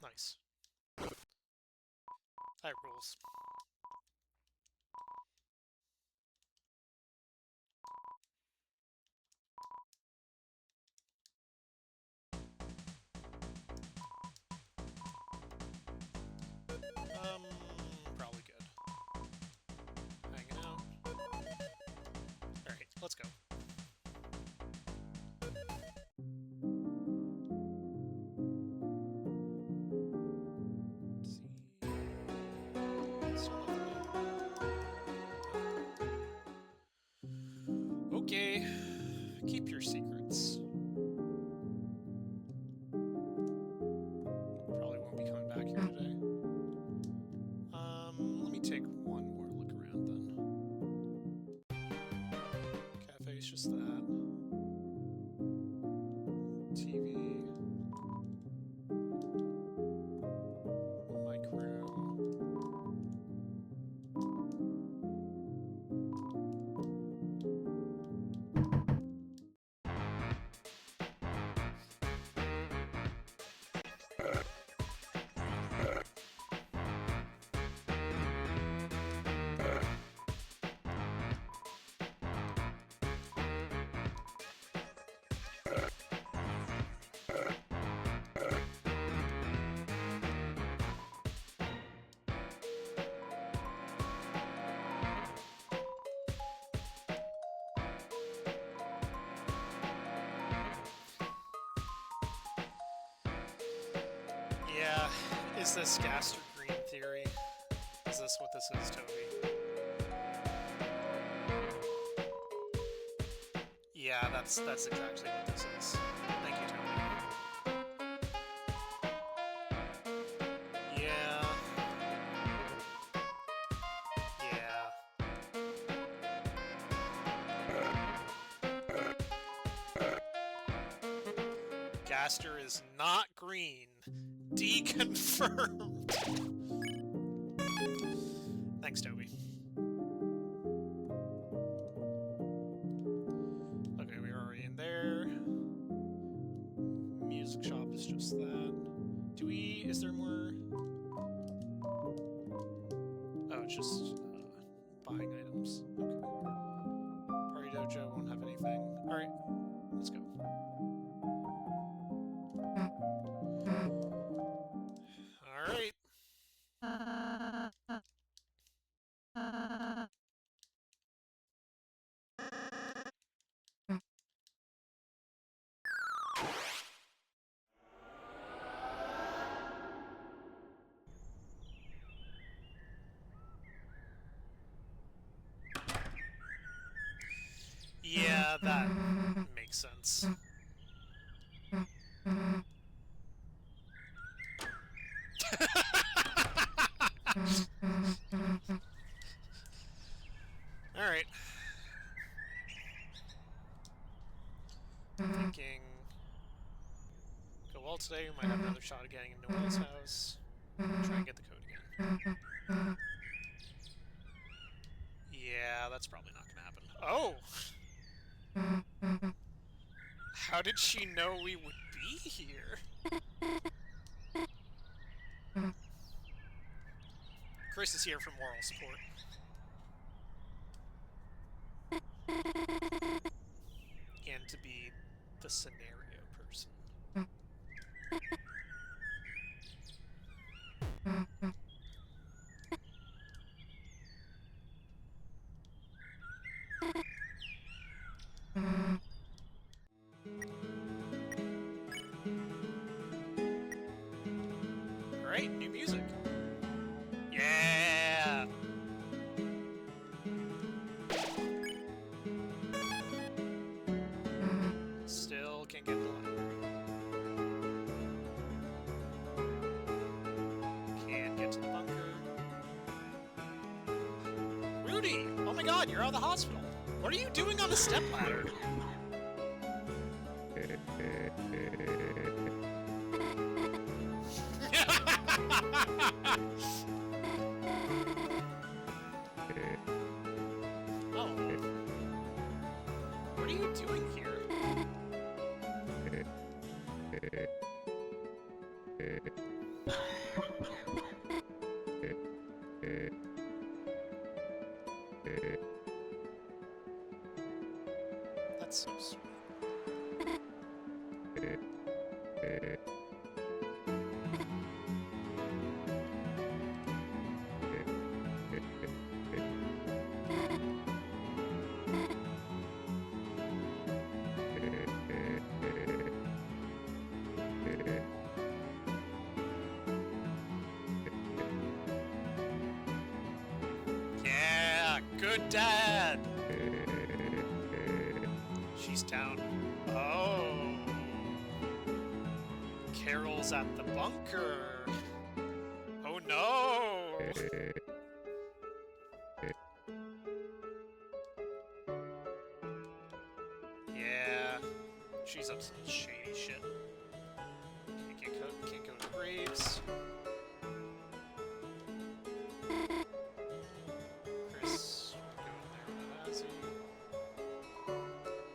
Nice. That rules. Probably good. Hanging out. Alright, let's go. Okay, keep your secrets. Probably won't be coming back here today. Let me take one more look around then. Cafe's just that. TV. Mic room. Is this Gaster Green theory? Is this what this is, Toby? Yeah, that's exactly what this is. Thank you, Toby. Yeah. Yeah. Gaster is not green. Deconfirmed. Thanks, Toby. Okay, we're already in there. Music shop is just that. Is there more? Oh, it's just buying items. Okay. Party Dojo won't have anything. Alright, let's go. Alright. Yeah, that makes sense. Alright. Thinking... Go well today, we might have another shot at getting into Noel's house. Try and get the code again. Yeah, that's probably not gonna happen. Oh! How did she know we would be here? Chris is here for moral support. And to be the scenario person. Alright, new music. Yeah! Still can't get the library. Can't get to the bunker. Rudy! Oh my god, you're out of the hospital! What are you doing on the stepladder? Oh. What are you doing here? That's so sweet. Yeah, good dad! She's down. Oh. Carol's at the bunker. Oh no! Yeah, she's up to some shady shit. Can't go to Graves. Chris, go in there with Azzy.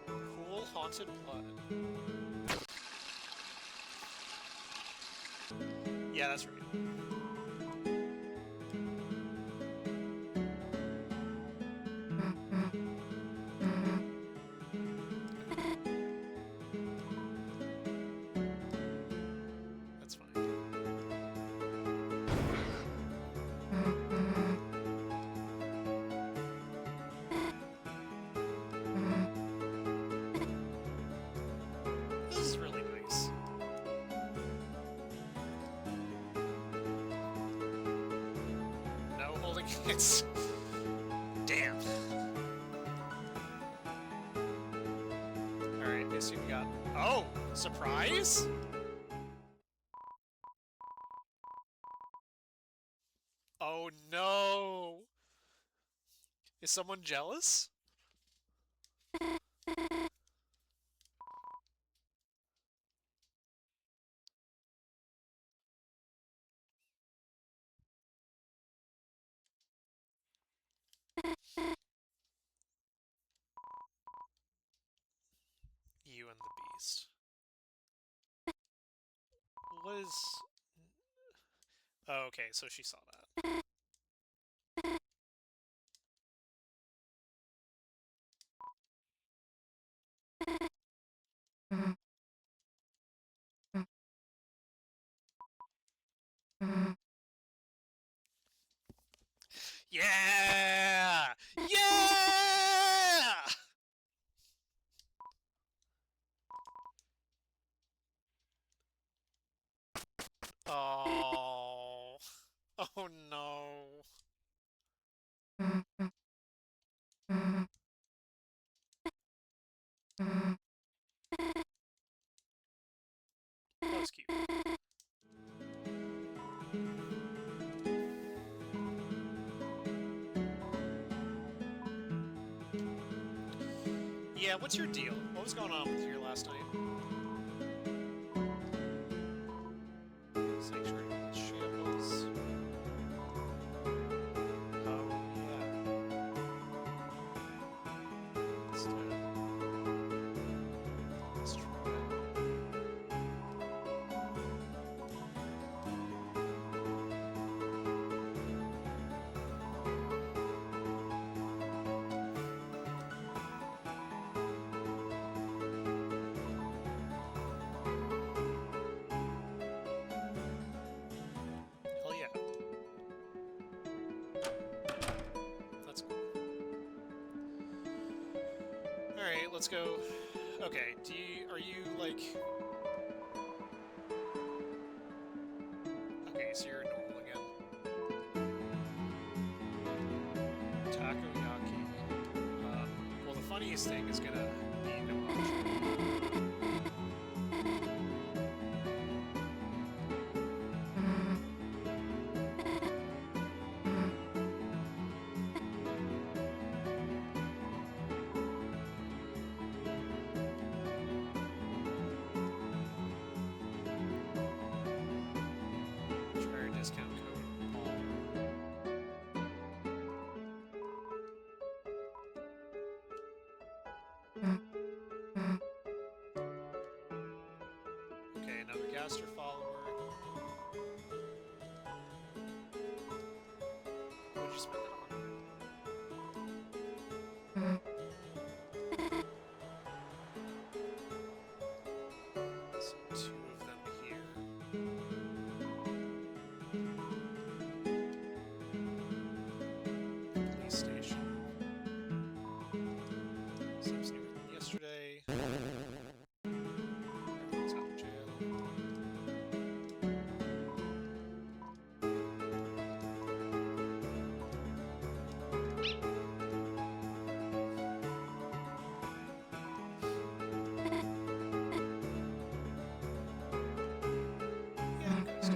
Cool haunted blood. Yeah, that's right. That's fine. This is really nice. It's... Damn. Alright, I see we got... Oh! Surprise? Oh no! Is someone jealous? You and the beast. What is... Oh, okay, so she saw that. Yeah! Yeah! Oh. Oh no. That was cute. Yeah, what's your deal? What was going on with you last night? Sanctuary with shambles. Oh, yeah. Let's do it. Let's try it. Hell yeah. That's cool. Alright, let's go. Okay, are you, like... Okay, so you're normal again. Takoyaki. Well, the funniest thing is gonna be no option. Try discount code Paul. Okay, another caster follower. What'd you spend it on? So 2 of them here. Police station. Seems newer than yesterday. Everyone's out of jail. Yeah, you guys do.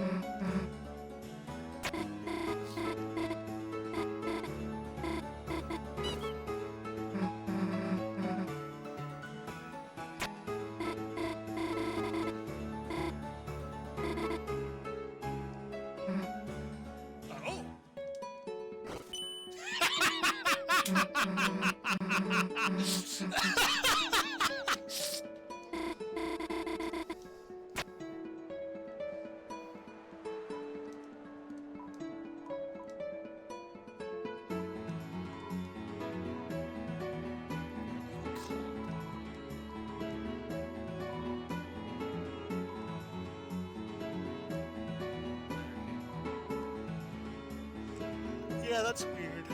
Oh! Yeah, that's weird.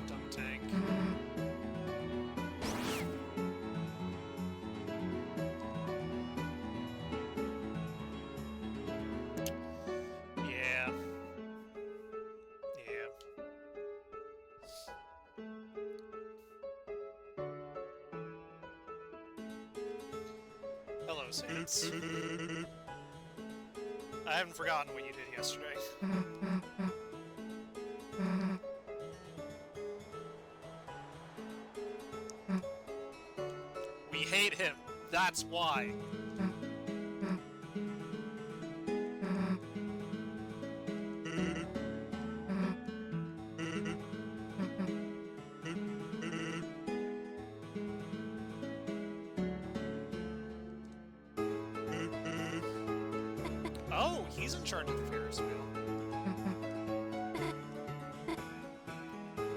Dump tank. close, Ants. I haven't forgotten what you did yesterday. We hate him. That's why. Oh, he's in charge of the Ferris wheel.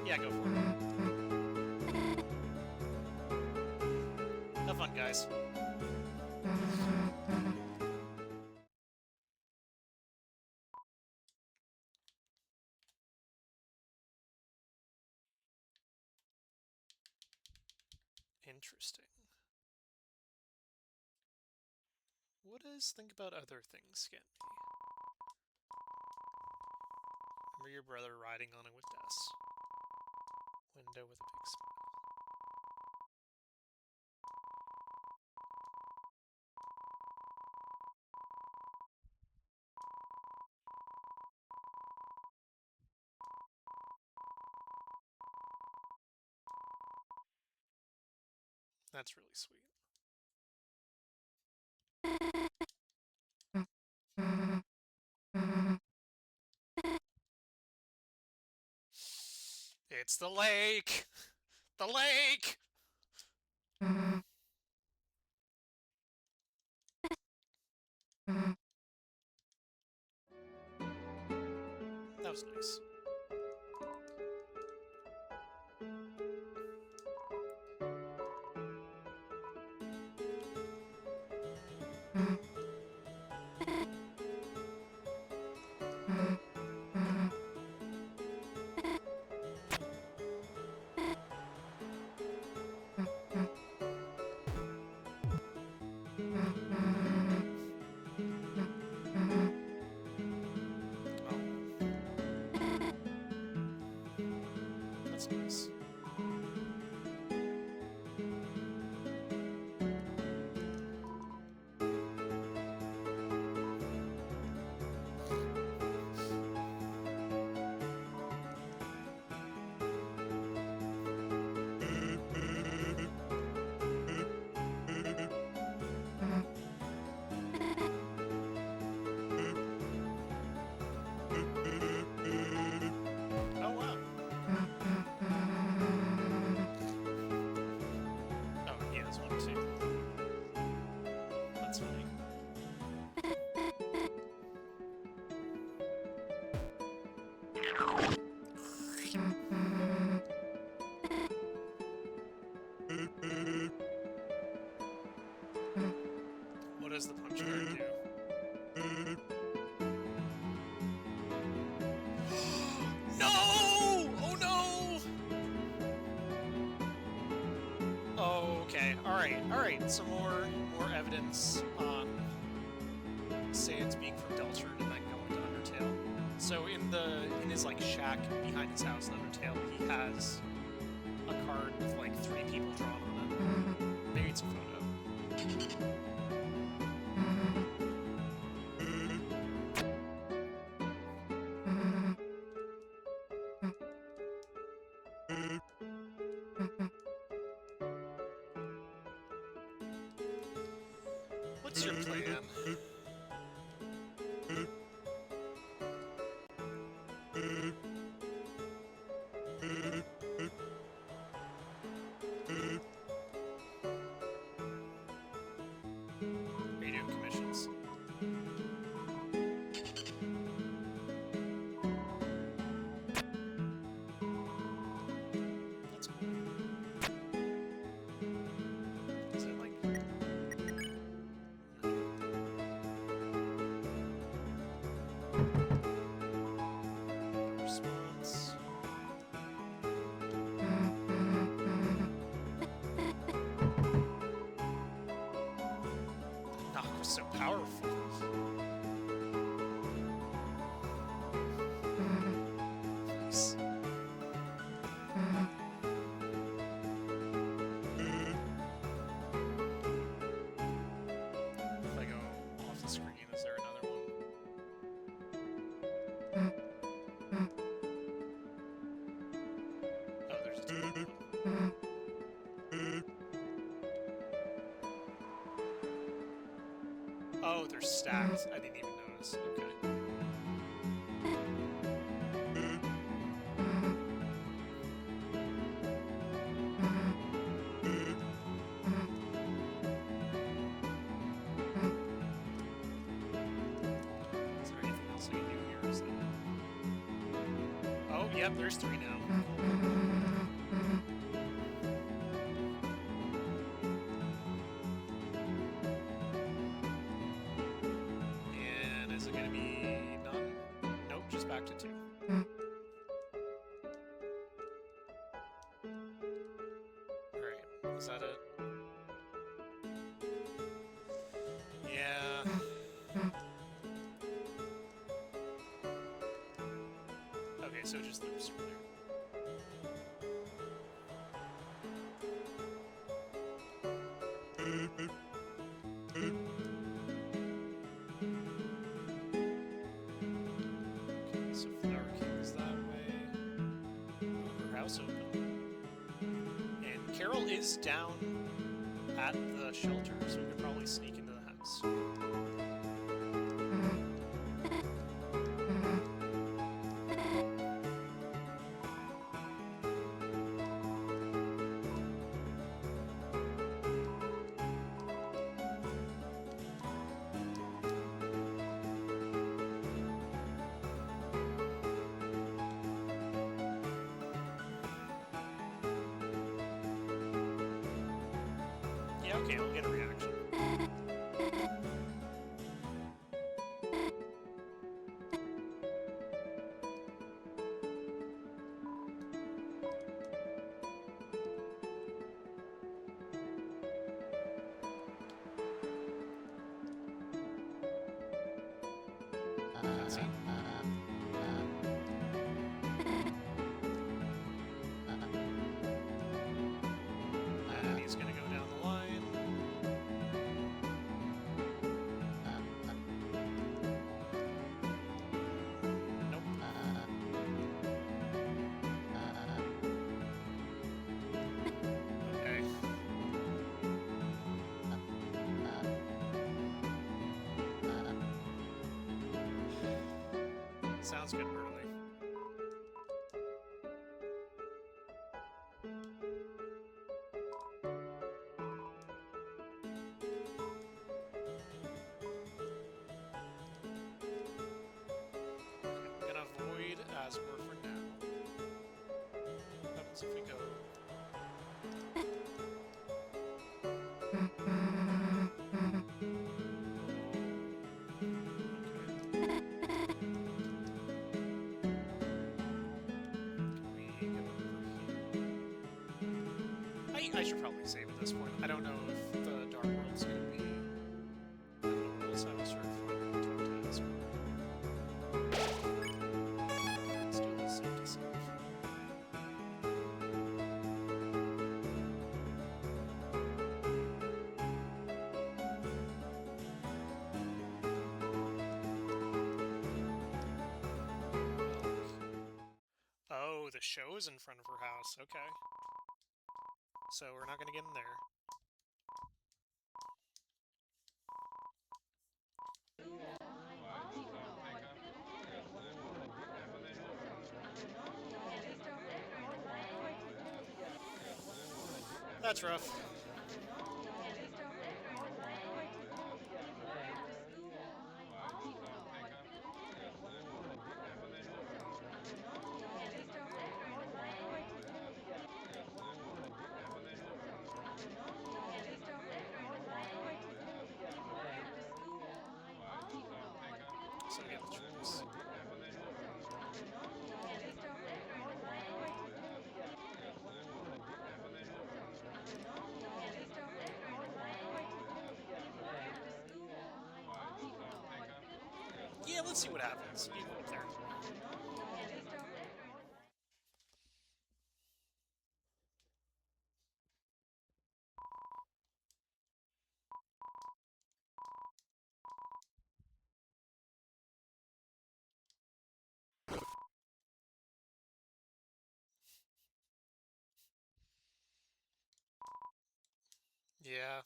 Yeah, go for it. Have fun, guys. Interesting. What does think about other things get me? Remember your brother riding on it with Des. Window with a big smile. That's really sweet. It's the lake! The lake! That was nice. That's nice. Oh, wow. Oh, he has one too. That's funny. What does the punch card do? No! Oh no! Oh, okay. Alright. Some more evidence on Sans being from Deltarune and then going to Undertale. So in his like shack behind his house in Undertale, he has a card with like 3 people drawn on it. Maybe it's a photo. What's your plan? Are you doing commissions? That's cool. Is it like... they're stacked. I didn't even notice. Okay. Is there anything else I can do here? Is that it? Oh, yep, there's 3 now. And is it going to be none? Nope, just back to 2. Alright, is that it? Yeah. Okay, so it just loops from there. Okay, so Flower King's that way. Her house open. And Carol is down at the shelter, so we could probably sneak into the house. Yeah, okay, I'll get a reaction. Cutscene. And he's gonna go down the line. Nope. Okay. Sounds good early. I'm gonna avoid Asmor for now. What happens if we go? I should probably save at this point. I don't know if the Dark World's gonna be in the World's House or if we're gonna talk to Asmor. Let's do this save to save. Oh, the show's in front of her house. Okay. So we're not gonna get in there. That's rough. So we have the choice. Yeah, let's see what happens. You go up there. Yeah.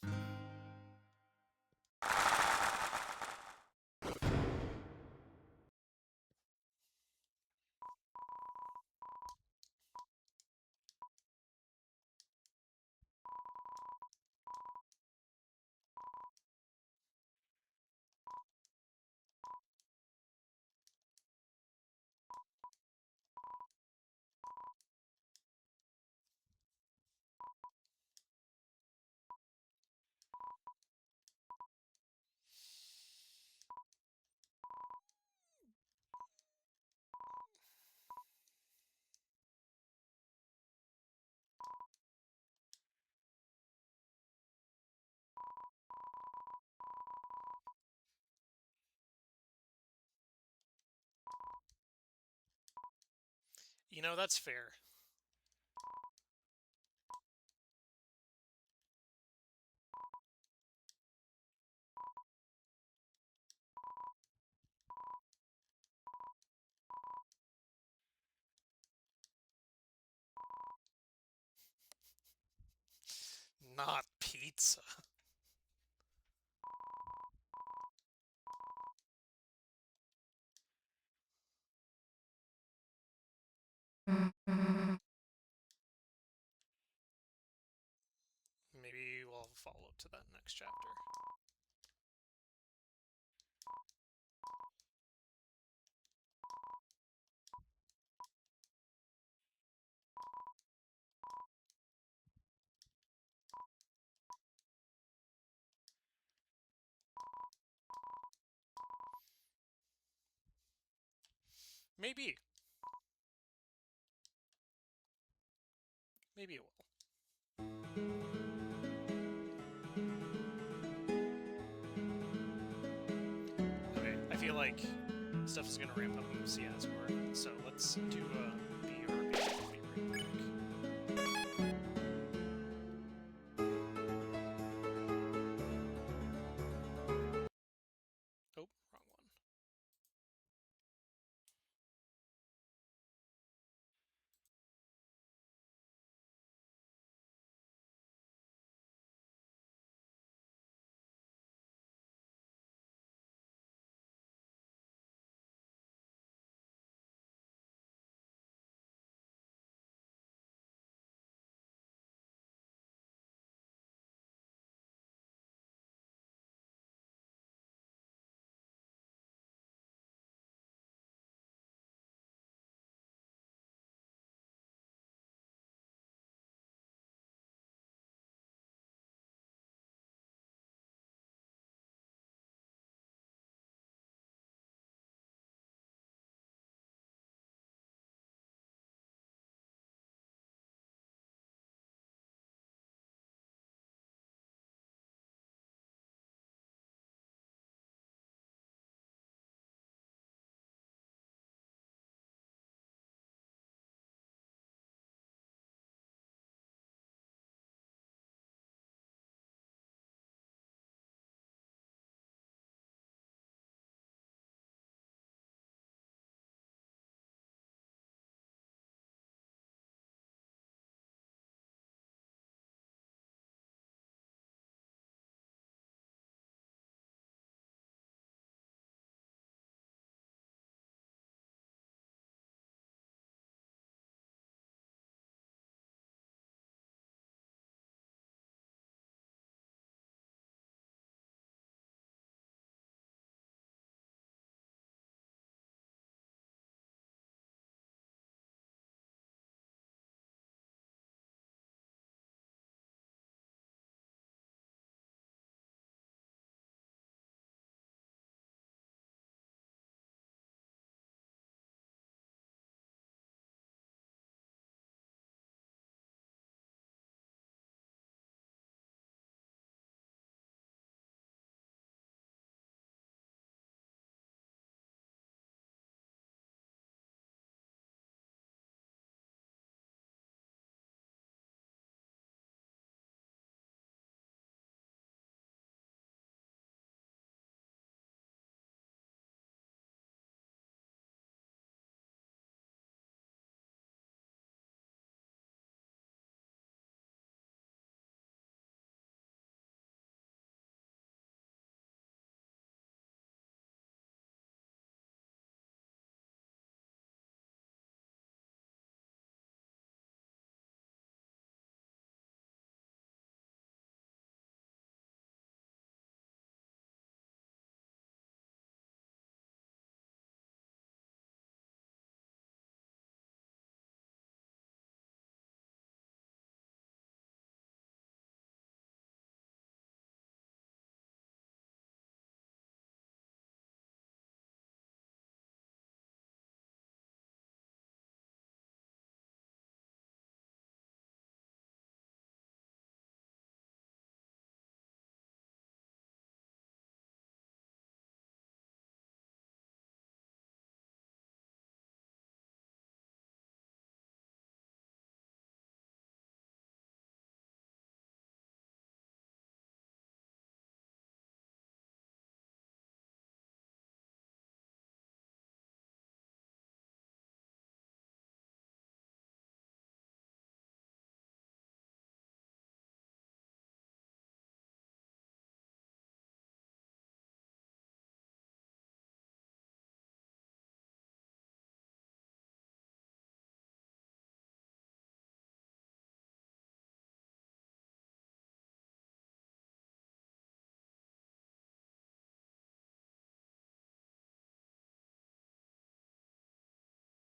You know, that's fair. Not pizza. Maybe we'll follow up to that next chapter. Maybe. Maybe it will. Okay, I feel like stuff is going to ramp up in Seattle's work, so let's do